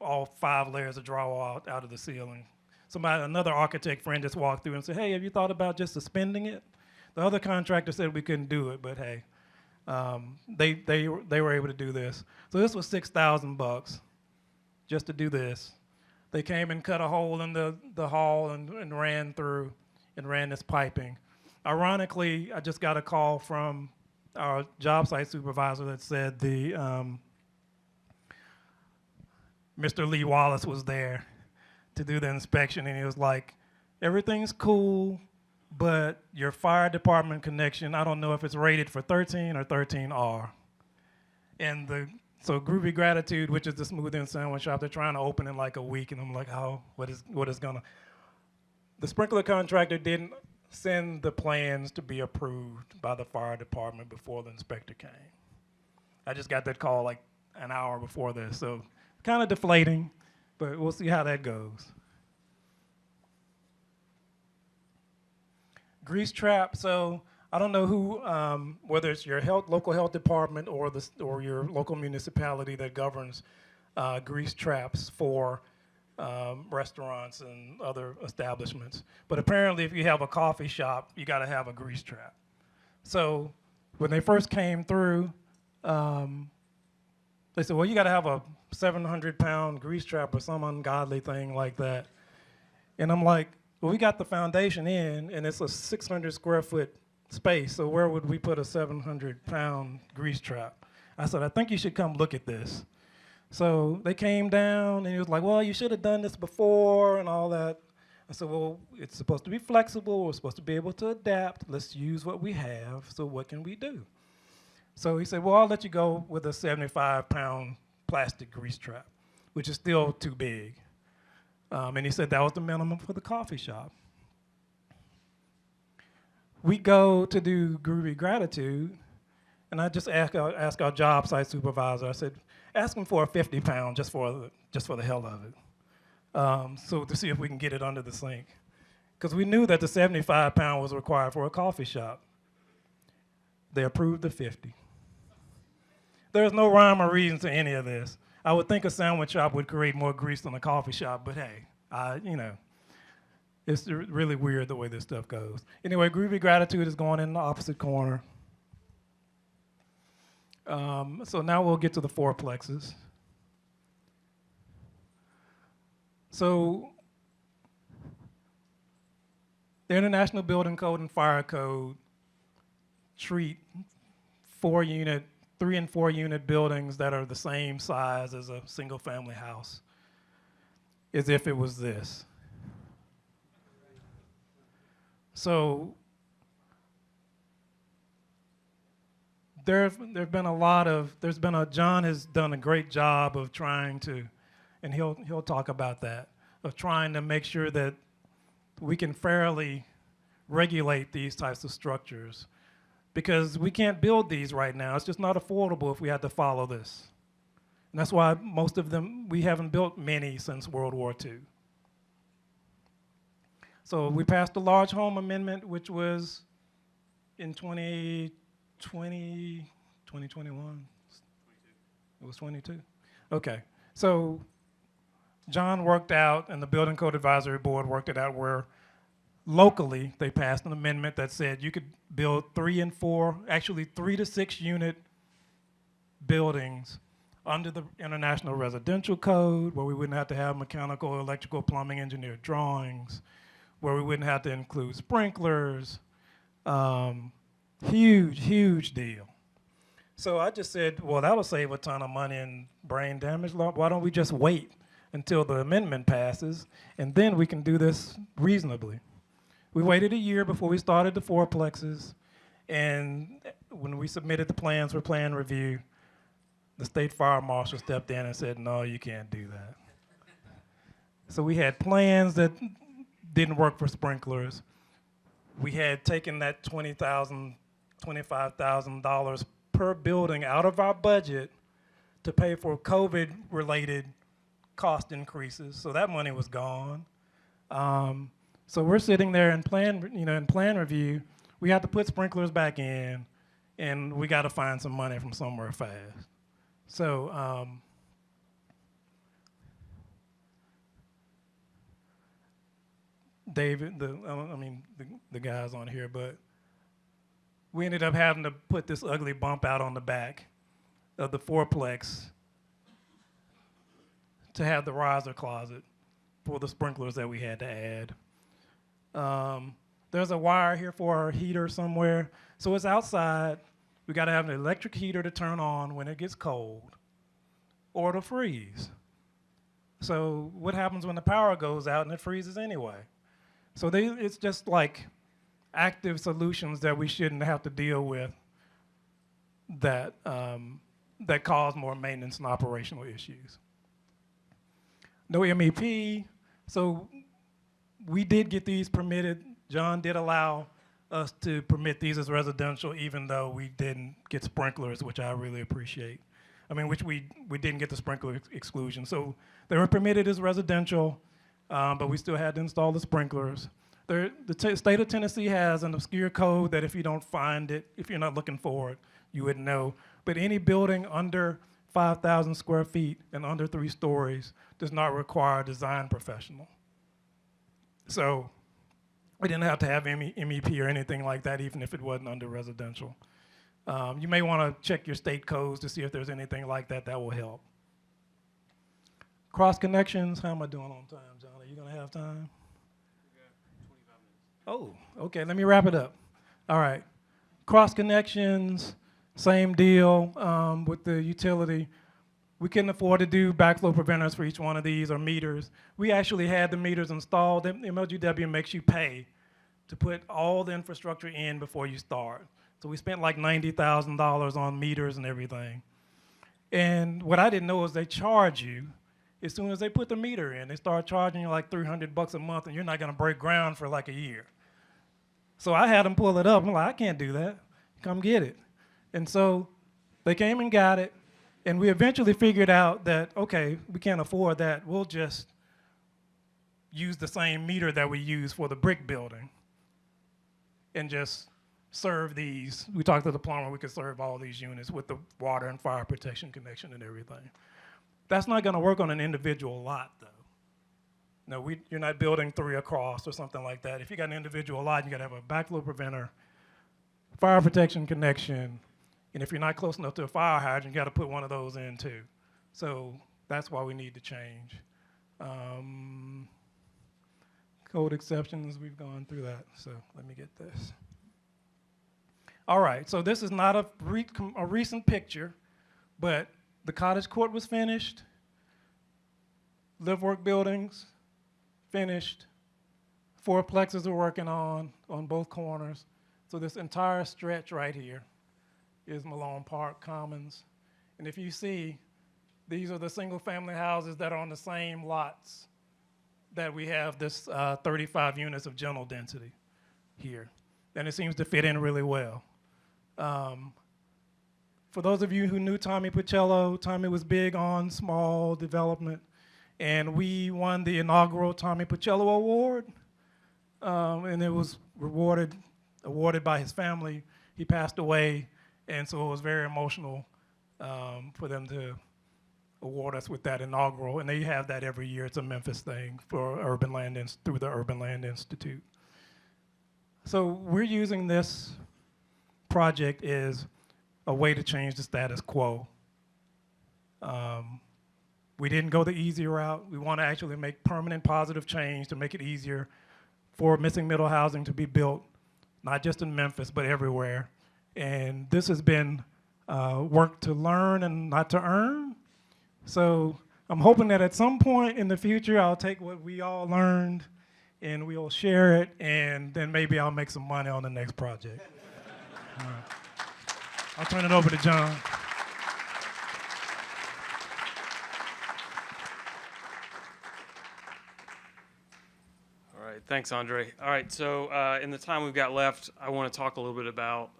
all 5 layers of drywall out of the ceiling. Another architect friend just walked through and said, hey, have you thought about just suspending it? The other contractor said we couldn't do it, but hey, they were able to do this. So this was $6,000 just to do this. They came and cut a hole in the hall and ran through and ran this piping. Ironically, I just got a call from our job site supervisor that said Mr. Lee Wallace was there to do the inspection, and he was like, everything's cool, but your fire department connection, I don't know if it's rated for 13 or 13R. And so Groovy Gratitude, which is the smoothie and sandwich shop, they're trying to open in like a week, and I'm like, oh, what is gonna? The sprinkler contractor didn't send the plans to be approved by the fire department before the inspector came. I just got that call like an hour before this, so kind of deflating, but we'll see how that goes. Grease trap, so I don't know who, whether it's your local health department or your local municipality that governs grease traps for restaurants and other establishments. But apparently if you have a coffee shop, you gotta have a grease trap. So when they first came through, they said, well, you gotta have a 700-pound grease trap or some ungodly thing like that. And I'm like, well, we got the foundation in, and it's a 600 square foot space, so where would we put a 700-pound grease trap? I said, I think you should come look at this. So they came down, and he was like, well, you should have done this before and all that. I said, well, it's supposed to be flexible. We're supposed to be able to adapt. Let's use what we have, so what can we do? So he said, well, I'll let you go with a 75-pound plastic grease trap, which is still too big. And he said that was the minimum for the coffee shop. We go to do Groovy Gratitude, and I just asked our job site supervisor, I said, asking for a 50-pound just for the hell of it. So to see if we can get it under the sink. Because we knew that the 75-pound was required for a coffee shop. They approved the 50. There's no rhyme or reason to any of this. I would think a sandwich shop would create more grease than a coffee shop, but hey, it's really weird the way this stuff goes. Anyway, Groovy Gratitude is going in the opposite corner. So now we'll get to the fourplexes. So the International Building Code and Fire Code treat 3 and 4 unit buildings that are the same size as a single family house as if it was this. So John has done a great job of trying to, and he'll talk about that, of trying to make sure that we can fairly regulate these types of structures, because we can't build these right now. It's just not affordable if we had to follow this. And that's why most of them, we haven't built many since World War II. So we passed the large home amendment, which was in 2021. It was 22? Okay. So John worked out, and the Building Code Advisory Board worked it out where locally they passed an amendment that said you could build 3 and 4, actually 3 to 6 unit buildings under the International Residential Code, where we wouldn't have to have mechanical, electrical, plumbing, engineered drawings, where we wouldn't have to include sprinklers. Huge deal. So I just said, well, that'll save a ton of money and brain damage. Why don't we just wait until the amendment passes, and then we can do this reasonably. We waited a year before we started the fourplexes, and when we submitted the plans for plan review, the state fire marshal stepped in and said, no, you can't do that. So we had plans that didn't work for sprinklers. We had taken that $20,000, $25,000 per building out of our budget to pay for COVID-related cost increases, so that money was gone. So we're sitting there in plan review. We have to put sprinklers back in, and we got to find some money from somewhere fast. So David, the guys on here, but we ended up having to put this ugly bump out on the back of the fourplex to have the riser closet for the sprinklers that we had to add. There's a wire here for our heater somewhere. So it's outside. We got to have an electric heater to turn on when it gets cold or to freeze. So what happens when the power goes out and it freezes anyway? So it's just like active solutions that we shouldn't have to deal with that cause more maintenance and operational issues. No MEP, so we did get these permitted. John did allow us to permit these as residential, even though we didn't get sprinklers, which I really appreciate. Which we didn't get the sprinkler exclusion. So they were permitted as residential, but we still had to install the sprinklers. The state of Tennessee has an obscure code that if you don't find it, if you're not looking for it, you wouldn't know. But any building under 5,000 square feet and under 3 stories does not require a design professional. So we didn't have to have MEP or anything like that, even if it wasn't under residential. You may want to check your state codes to see if there's anything like that that will help. Cross connections, how am I doing on time, John? Are you going to have time? We got 25 minutes. Oh, okay, let me wrap it up. All right, cross connections, same deal with the utility. We couldn't afford to do backflow preventers for each one of these or meters. We actually had the meters installed. MLGW makes you pay to put all the infrastructure in before you start. So we spent like $90,000 on meters and everything. And what I didn't know is they charge you as soon as they put the meter in. They start charging you like $300 a month, and you're not gonna break ground for like a year. So I had them pull it up. I'm like, I can't do that. Come get it. And so they came and got it. And we eventually figured out that, okay, we can't afford that. We'll just use the same meter that we use for the brick building and just serve these. We talked to the plumber, we could serve all these units with the water and fire protection connection and everything. That's not gonna work on an individual lot though. No, you're not building 3 across or something like that. If you got an individual lot, you gotta have a backflow preventer, fire protection connection, and if you're not close enough to a fire hydrant, you gotta put one of those in too. So that's why we need to change. Code exceptions, we've gone through that, so let me get this. All right, so this is not a recent picture, but the cottage court was finished, live work buildings, finished, 4 plexes are working on both corners. So this entire stretch right here is Malone Park Commons. And if you see, these are the single family houses that are on the same lots that we have this 35 units of general density here. And it seems to fit in really well. For those of you who knew Tommy Pacello, Tommy was big on small development, and we won the inaugural Tommy Pacello Award, and it was awarded by his family. He passed away, and so it was very emotional for them to award us with that inaugural, and they have that every year. It's a Memphis thing for urban land through the Urban Land Institute. So we're using this project as a way to change the status quo. We didn't go the easy route. We want to actually make permanent positive change to make it easier for missing middle housing to be built, not just in Memphis, but everywhere. And this has been work to learn and not to earn. So I'm hoping that at some point in the future, I'll take what we all learned and we'll share it, and then maybe I'll make some money on the next project. All right. I'll turn it over to John. All right, thanks, Andre. All right, so in the time we've got left, I want to talk a little bit about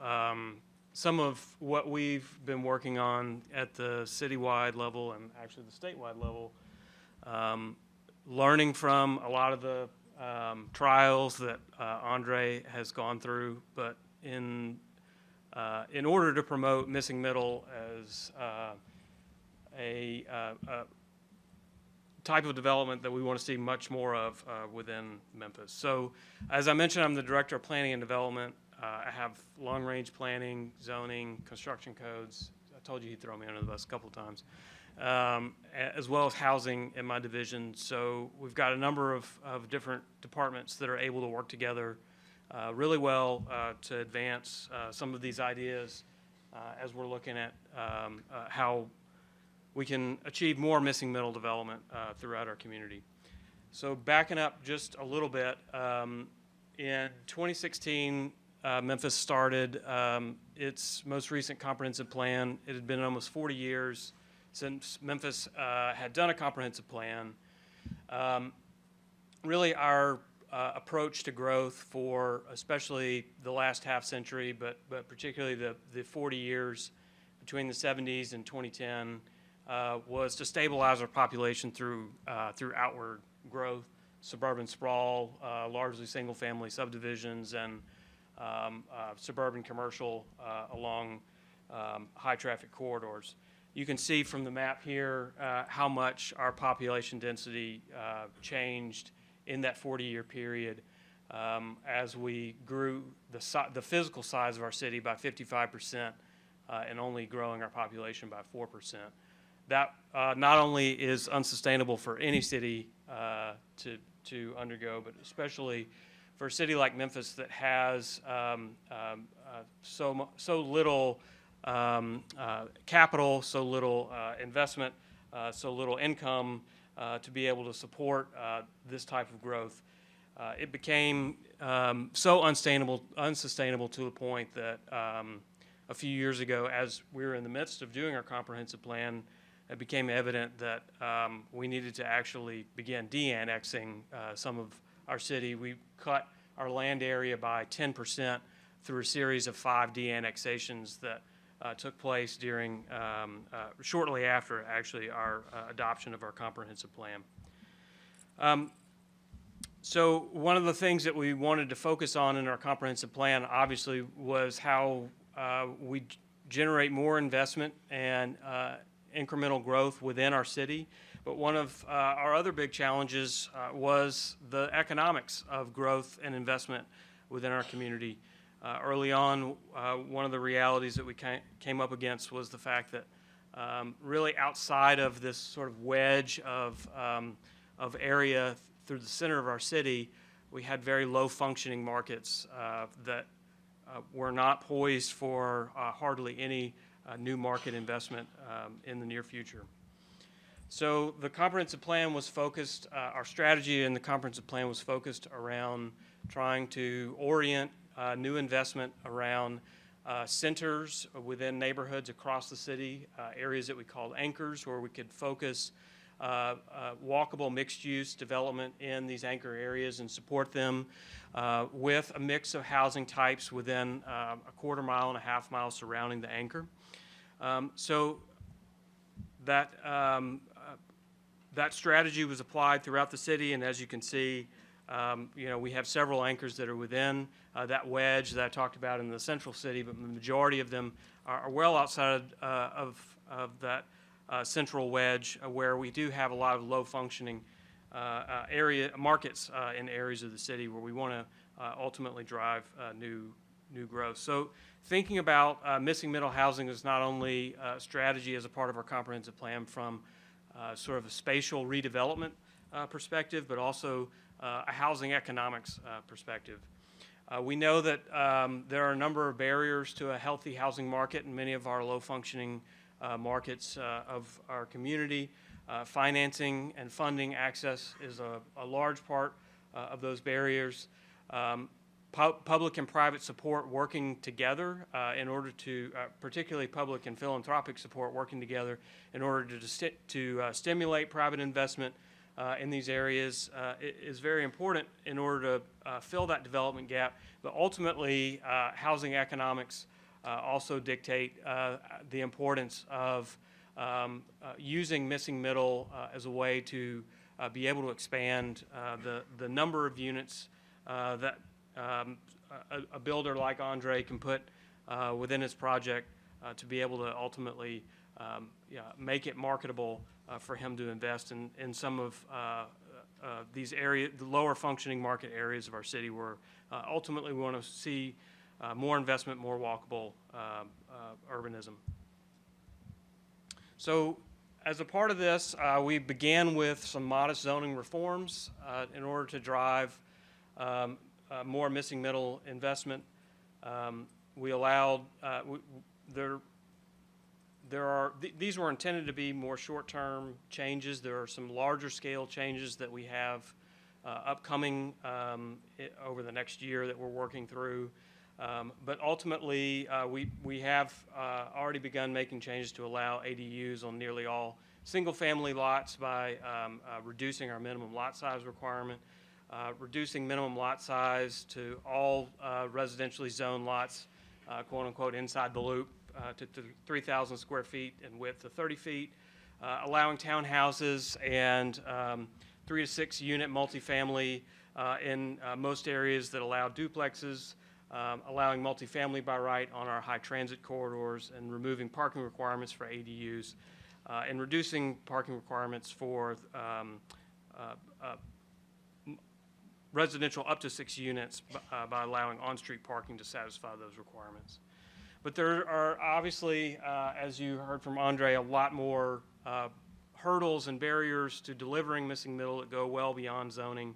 some of what we've been working on at the citywide level and actually the statewide level, learning from a lot of the trials that Andre has gone through, but in order to promote missing middle as a type of development that we want to see much more of within Memphis. So as I mentioned, I'm the Director of Planning and Development. I have long-range planning, zoning, construction codes. I told you he'd throw me under the bus a couple of times, as well as housing in my division. So we've got a number of different departments that are able to work together really well to advance some of these ideas as we're looking at how we can achieve more missing middle development throughout our community. So backing up just a little bit, in 2016, Memphis started its most recent comprehensive plan. It had been almost 40 years since Memphis had done a comprehensive plan. Really our approach to growth for especially the last half century, but particularly the 40 years between the 70s and 2010 was to stabilize our population through outward growth, suburban sprawl, largely single-family subdivisions, and suburban commercial along high-traffic corridors. You can see from the map here how much our population density changed in that 40-year period as we grew the physical size of our city by 55% and only growing our population by 4%. That not only is unsustainable for any city to undergo, but especially for a city like Memphis that has so little capital, so little investment, so little income to be able to support this type of growth. It became so unsustainable to the point that a few years ago, as we were in the midst of doing our comprehensive plan, it became evident that we needed to actually begin de-annexing some of our city. We cut our land area by 10% through a series of 5 de-annexations that took place during shortly after actually our adoption of our comprehensive plan. So one of the things that we wanted to focus on in our comprehensive plan obviously was how we generate more investment and incremental growth within our city. But one of our other big challenges was the economics of growth and investment within our community. Early on, one of the realities that we came up against was the fact that really outside of this sort of wedge of area through the center of our city, we had very low functioning markets that were not poised for hardly any new market investment in the near future. So the comprehensive plan was focused, our strategy in the comprehensive plan was focused around trying to orient new investment around centers within neighborhoods across the city, areas that we called anchors, where we could focus walkable mixed-use development in these anchor areas and support them with a mix of housing types within a quarter mile and a half mile surrounding the anchor. So that strategy was applied throughout the city, and as you can see, we have several anchors that are within that wedge that I talked about in the central city, but the majority of them are well outside of that central wedge, where we do have a lot of low-functioning markets in areas of the city where we want to ultimately drive new growth. So thinking about missing middle housing is not only a strategy as a part of our comprehensive plan from sort of a spatial redevelopment perspective, but also a housing economics perspective. We know that there are a number of barriers to a healthy housing market in many of our low-functioning markets of our community. Financing and funding access is a large part of those barriers. Public and private support working together in order to, particularly public and philanthropic support working together in order to stimulate private investment in these areas is very important in order to fill that development gap. But ultimately, housing economics also dictate the importance of using missing middle as a way to be able to expand the number of units that a builder like Andre can put within his project to be able to ultimately make it marketable for him to invest in some of these areas, the lower functioning market areas of our city, where ultimately we want to see more investment, more walkable urbanism. So as a part of this, we began with some modest zoning reforms in order to drive more missing middle investment. We allowed, these were intended to be more short-term changes. There are some larger scale changes that we have upcoming over the next year that we're working through. But ultimately, we have already begun making changes to allow ADUs on nearly all single-family lots by reducing our minimum lot size requirement, reducing minimum lot size to all residentially zoned lots, quote-unquote, inside the loop to 3,000 square feet in width to 30 feet, allowing townhouses and 3 to 6 unit multifamily in most areas that allow duplexes, allowing multifamily by right on our high transit corridors, and removing parking requirements for ADUs, and reducing parking requirements for residential up to 6 units by allowing on-street parking to satisfy those requirements. But there are obviously, as you heard from Andre, a lot more hurdles and barriers to delivering missing middle that go well beyond zoning.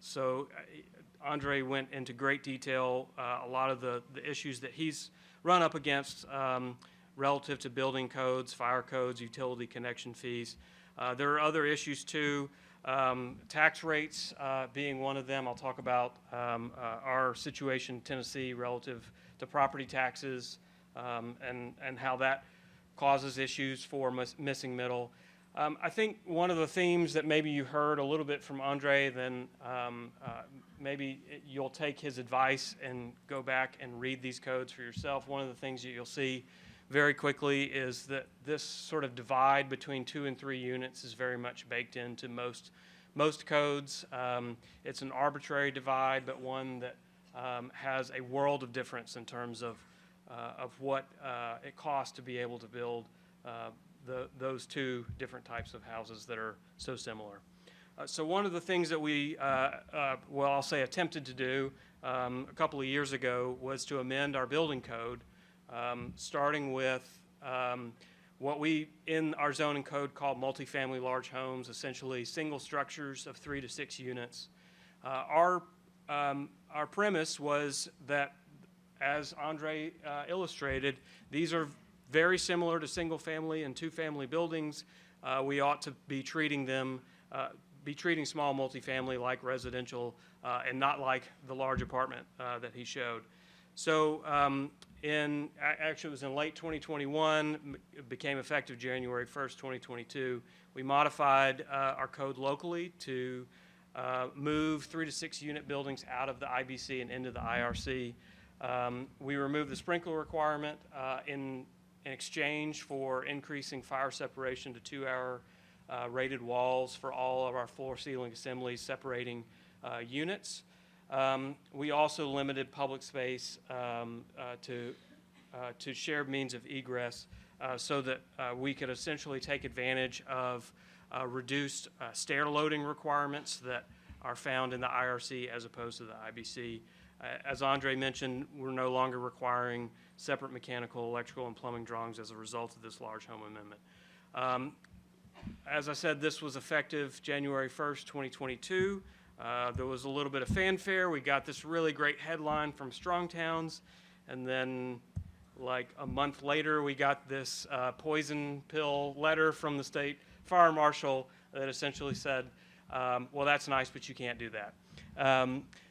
So Andre went into great detail a lot of the issues that he's run up against relative to building codes, fire codes, utility connection fees. There are other issues too, tax rates being one of them. I'll talk about our situation in Tennessee relative to property taxes and how that causes issues for missing middle. I think one of the themes that maybe you heard a little bit from Andre, then maybe you'll take his advice and go back and read these codes for yourself. One of the things that you'll see very quickly is that this sort of divide between 2 and 3 units is very much baked into most codes. It's an arbitrary divide, but one that has a world of difference in terms of what it costs to be able to build those 2 different types of houses that are so similar. So one of the things that we, well, I'll say attempted to do a couple of years ago was to amend our building code, starting with what we in our zoning code call multifamily large homes, essentially single structures of 3 to 6 units. Our premise was that, as Andre illustrated, these are very similar to single-family and 2-family buildings. We ought to be treating them, treating small multifamily like residential and not like the large apartment that he showed. So actually it was in late 2021, it became effective January 1st, 2022. We modified our code locally to move 3 to 6 unit buildings out of the IBC and into the IRC. We removed the sprinkler requirement in exchange for increasing fire separation to 2-hour rated walls for all of our floor ceiling assemblies separating units. We also limited public space to shared means of egress so that we could essentially take advantage of reduced stair loading requirements that are found in the IRC as opposed to the IBC. As Andre mentioned, we're no longer requiring separate mechanical, electrical, and plumbing drawings as a result of this large home amendment. As I said, this was effective January 1st, 2022. There was a little bit of fanfare. We got this really great headline from Strong Towns, and then like a month later, we got this poison pill letter from the state fire marshal that essentially said, well, that's nice, but you can't do that.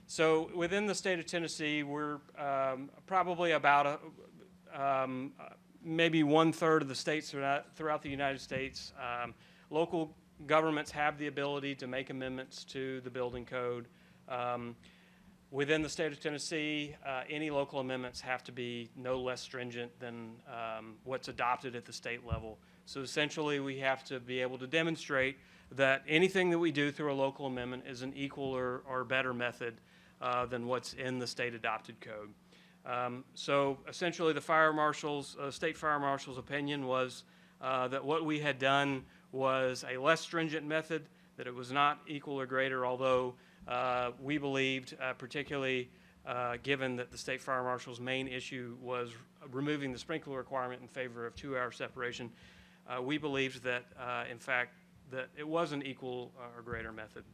So within the state of Tennessee, we're probably about maybe 1/3 of the states throughout the United States. Local governments have the ability to make amendments to the building code. Within the state of Tennessee, any local amendments have to be no less stringent than what's adopted at the state level. So essentially, we have to be able to demonstrate that anything that we do through a local amendment is an equal or better method than what's in the state adopted code. So essentially, the state fire marshal's opinion was that what we had done was a less stringent method, that it was not equal or greater, although we believed, particularly given that the state fire marshal's main issue was removing the sprinkler requirement in favor of 2-hour separation, we believed that, in fact, that it was an equal or greater method.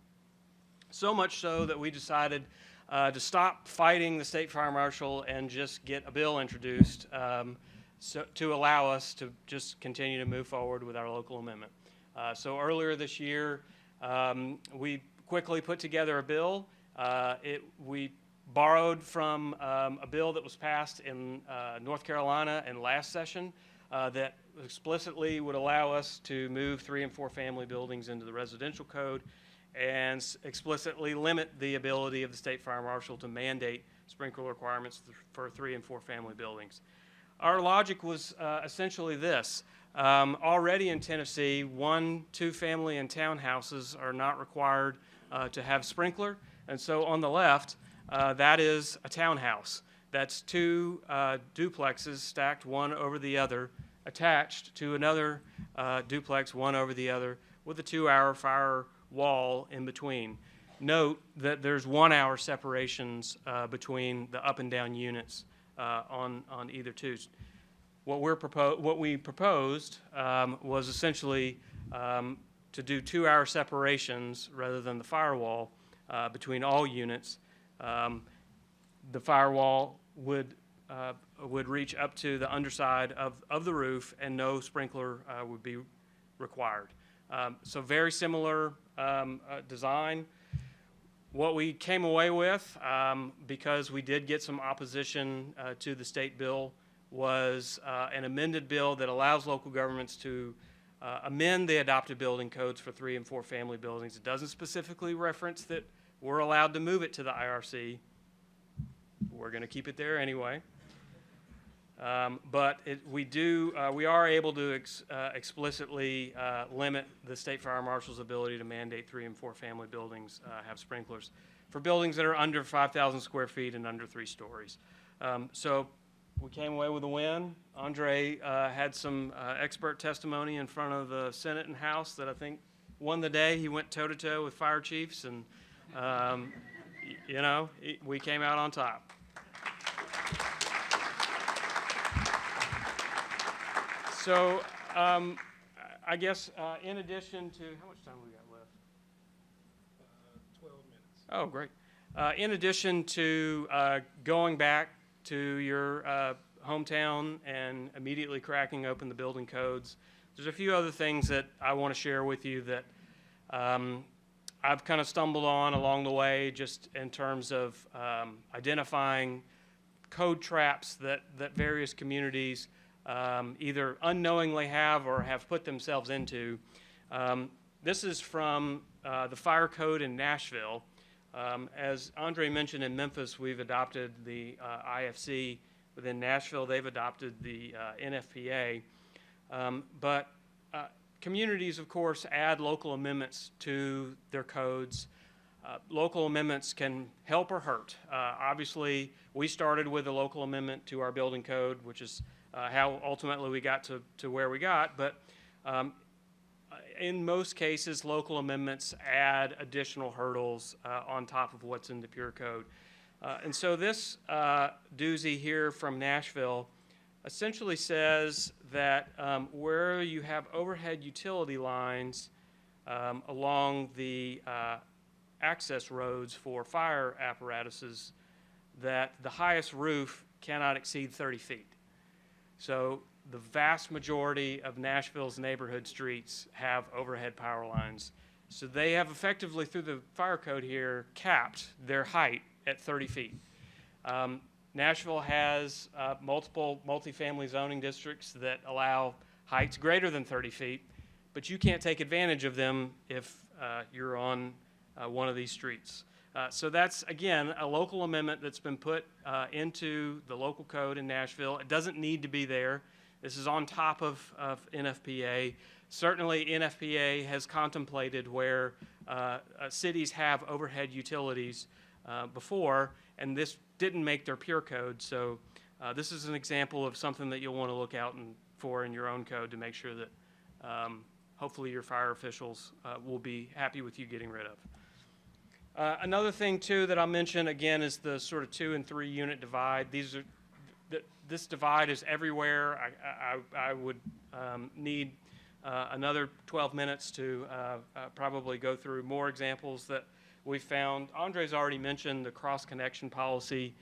So much so that we decided to stop fighting the state fire marshal and just get a bill introduced to allow us to just continue to move forward with our local amendment. So earlier this year, we quickly put together a bill. We borrowed from a bill that was passed in North Carolina in last session that explicitly would allow us to move 3 and 4 family buildings into the residential code and explicitly limit the ability of the state fire marshal to mandate sprinkler requirements for 3 and 4 family buildings. Our logic was essentially this. Already in Tennessee, 1, 2 family and townhouses are not required to have sprinkler. And so on the left, that is a townhouse. That's 2 duplexes stacked one over the other, attached to another duplex one over the other with a 2-hour fire wall in between. Note that there's 1-hour separations between the up and down units on either two. What we proposed was essentially to do 2-hour separations rather than the firewall between all units. The firewall would reach up to the underside of the roof, and no sprinkler would be required. So very similar design. What we came away with, because we did get some opposition to the state bill, was an amended bill that allows local governments to amend the adopted building codes for 3 and 4 family buildings. It doesn't specifically reference that we're allowed to move it to the IRC. We're going to keep it there anyway. But we are able to explicitly limit the state fire marshal's ability to mandate 3 and 4 family buildings have sprinklers for buildings that are under 5,000 square feet and under 3 stories. So we came away with a win. Andre had some expert testimony in front of the Senate and House that I think won the day. He went toe-to-toe with fire chiefs, and we came out on top. So I guess in addition to, how much time we got left? 12 minutes. Oh, great. In addition to going back to your hometown and immediately cracking open the building codes, there's a few other things that I want to share with you that I've kind of stumbled on along the way, just in terms of identifying code traps that various communities either unknowingly have or have put themselves into. This is from the fire code in Nashville. As Andre mentioned, in Memphis, we've adopted the IFC. Within Nashville, they've adopted the NFPA. But communities, of course, add local amendments to their codes. Local amendments can help or hurt. Obviously, we started with a local amendment to our building code, which is how ultimately we got to where we got. But in most cases, local amendments add additional hurdles on top of what's in the pure code. And so this doozy here from Nashville essentially says that where you have overhead utility lines along the access roads for fire apparatuses, that the highest roof cannot exceed 30 feet. So the vast majority of Nashville's neighborhood streets have overhead power lines. So they have effectively, through the fire code here, capped their height at 30 feet. Nashville has multiple multifamily zoning districts that allow heights greater than 30 feet, but you can't take advantage of them if you're on one of these streets. So that's, again, a local amendment that's been put into the local code in Nashville. It doesn't need to be there. This is on top of NFPA. Certainly, NFPA has contemplated where cities have overhead utilities before, and this didn't make their pure code. So this is an example of something that you'll want to look out for in your own code to make sure that hopefully your fire officials will be happy with you getting rid of. Another thing, too, that I'll mention, again, is the sort of 2 and 3 unit divide. This divide is everywhere. I would need another 12 minutes to probably go through more examples that we found. Andre's already mentioned the cross-connection policy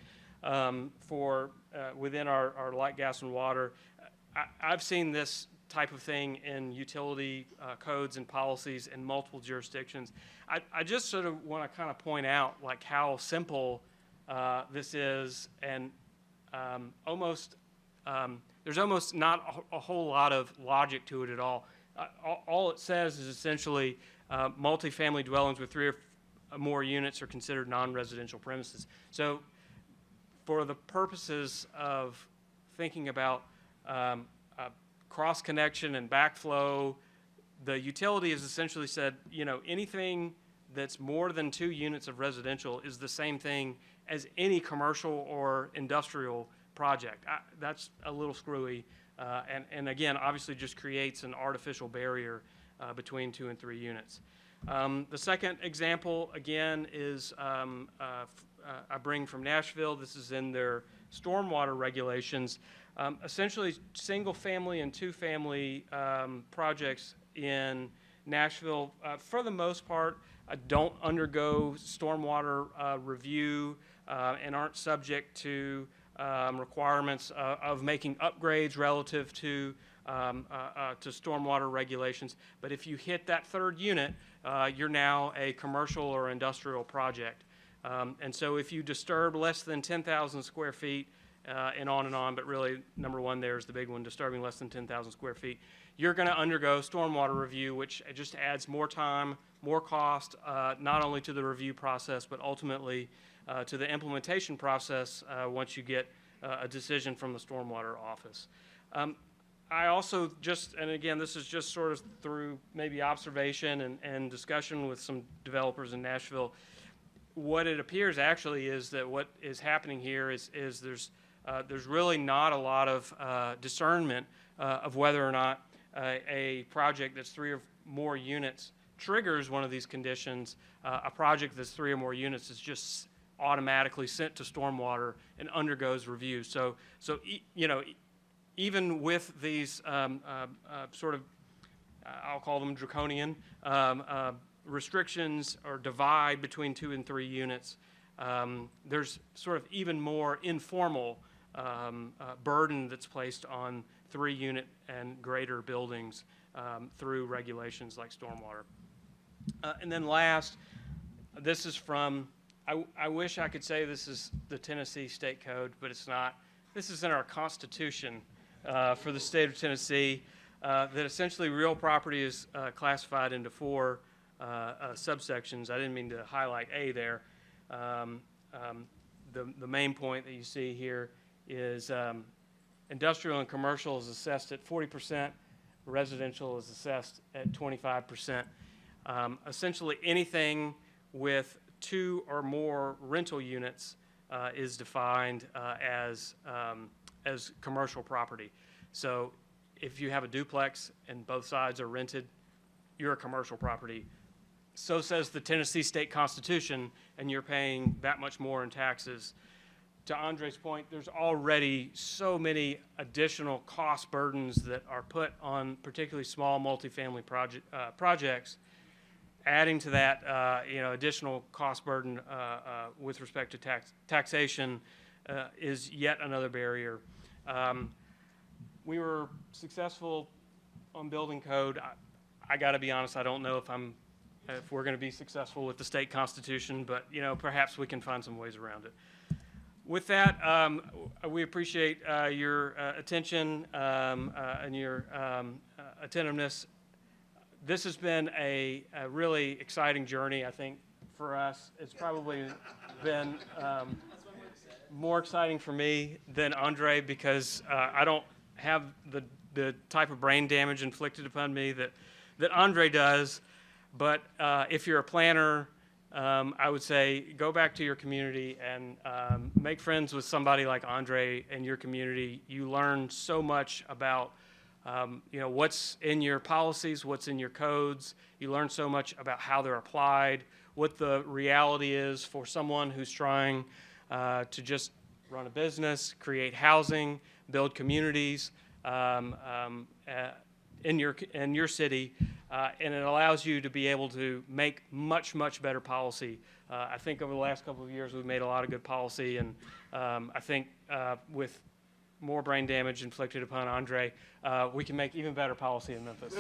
for within our light, gas, and water. I've seen this type of thing in utility codes and policies in multiple jurisdictions. I just sort of want to kind of point out like how simple this is, and there's almost not a whole lot of logic to it at all. All it says is essentially multifamily dwellings with 3 or more units are considered non-residential premises. So for the purposes of thinking about cross-connection and backflow, the utility has essentially said, anything that's more than 2 units of residential is the same thing as any commercial or industrial project. That's a little screwy, and again, obviously just creates an artificial barrier between 2 and 3 units. The second example, again, is I bring from Nashville. This is in their stormwater regulations. Essentially, single-family and 2-family projects in Nashville, for the most part, don't undergo stormwater review and aren't subject to requirements of making upgrades relative to stormwater regulations. But if you hit that 3rd unit, you're now a commercial or industrial project. And so if you disturb less than 10,000 square feet and on, but really number one there is the big one, disturbing less than 10,000 square feet. You're going to undergo stormwater review, which just adds more time, more cost, not only to the review process, but ultimately to the implementation process once you get a decision from the stormwater office. I also and again, this is just sort of through maybe observation and discussion with some developers in Nashville, what it appears actually is that what is happening here is there's really not a lot of discernment of whether or not a project that's 3 or more units triggers one of these conditions. A project that's 3 or more units is just automatically sent to stormwater and undergoes review. So you know, even with these sort of, I'll call them draconian restrictions or divide between 2 and 3 units, there's sort of even more informal burden that's placed on 3-unit and greater buildings through regulations like stormwater. And then last, this is from, I wish I could say this is the Tennessee State Code, but it's not. This is in our Constitution for the state of Tennessee, that essentially real property is classified into 4 subsections. I didn't mean to highlight A there. The main point that you see here is industrial and commercial is assessed at 40%, residential is assessed at 25%. Essentially anything with 2 or more rental units is defined as commercial property. So if you have a duplex and both sides are rented, you're a commercial property. So says the Tennessee State Constitution, and you're paying that much more in taxes. To Andre's point, there's already so many additional cost burdens that are put on particularly small multifamily projects. Adding to that, you know, additional cost burden with respect to taxation is yet another barrier. We were successful on building code. I got to be honest, I don't know if we're going to be successful with the state constitution, but you know, perhaps we can find some ways around it. With that, we appreciate your attention and your attentiveness. This has been a really exciting journey, I think, for us. It's probably been more exciting for me than Andre because I don't have the type of brain damage inflicted upon me that Andre does. But if you're a planner, I would say go back to your community and make friends with somebody like Andre in your community. You learn so much about you know, what's in your policies, what's in your codes. You learn so much about how they're applied, what the reality is for someone who's trying to just run a business, create housing, build communities in your city, and it allows you to be able to make much better policy. I think over the last couple of years we've made a lot of good policy, and I think with more brain damage inflicted upon Andre, we can make even better policy in Memphis.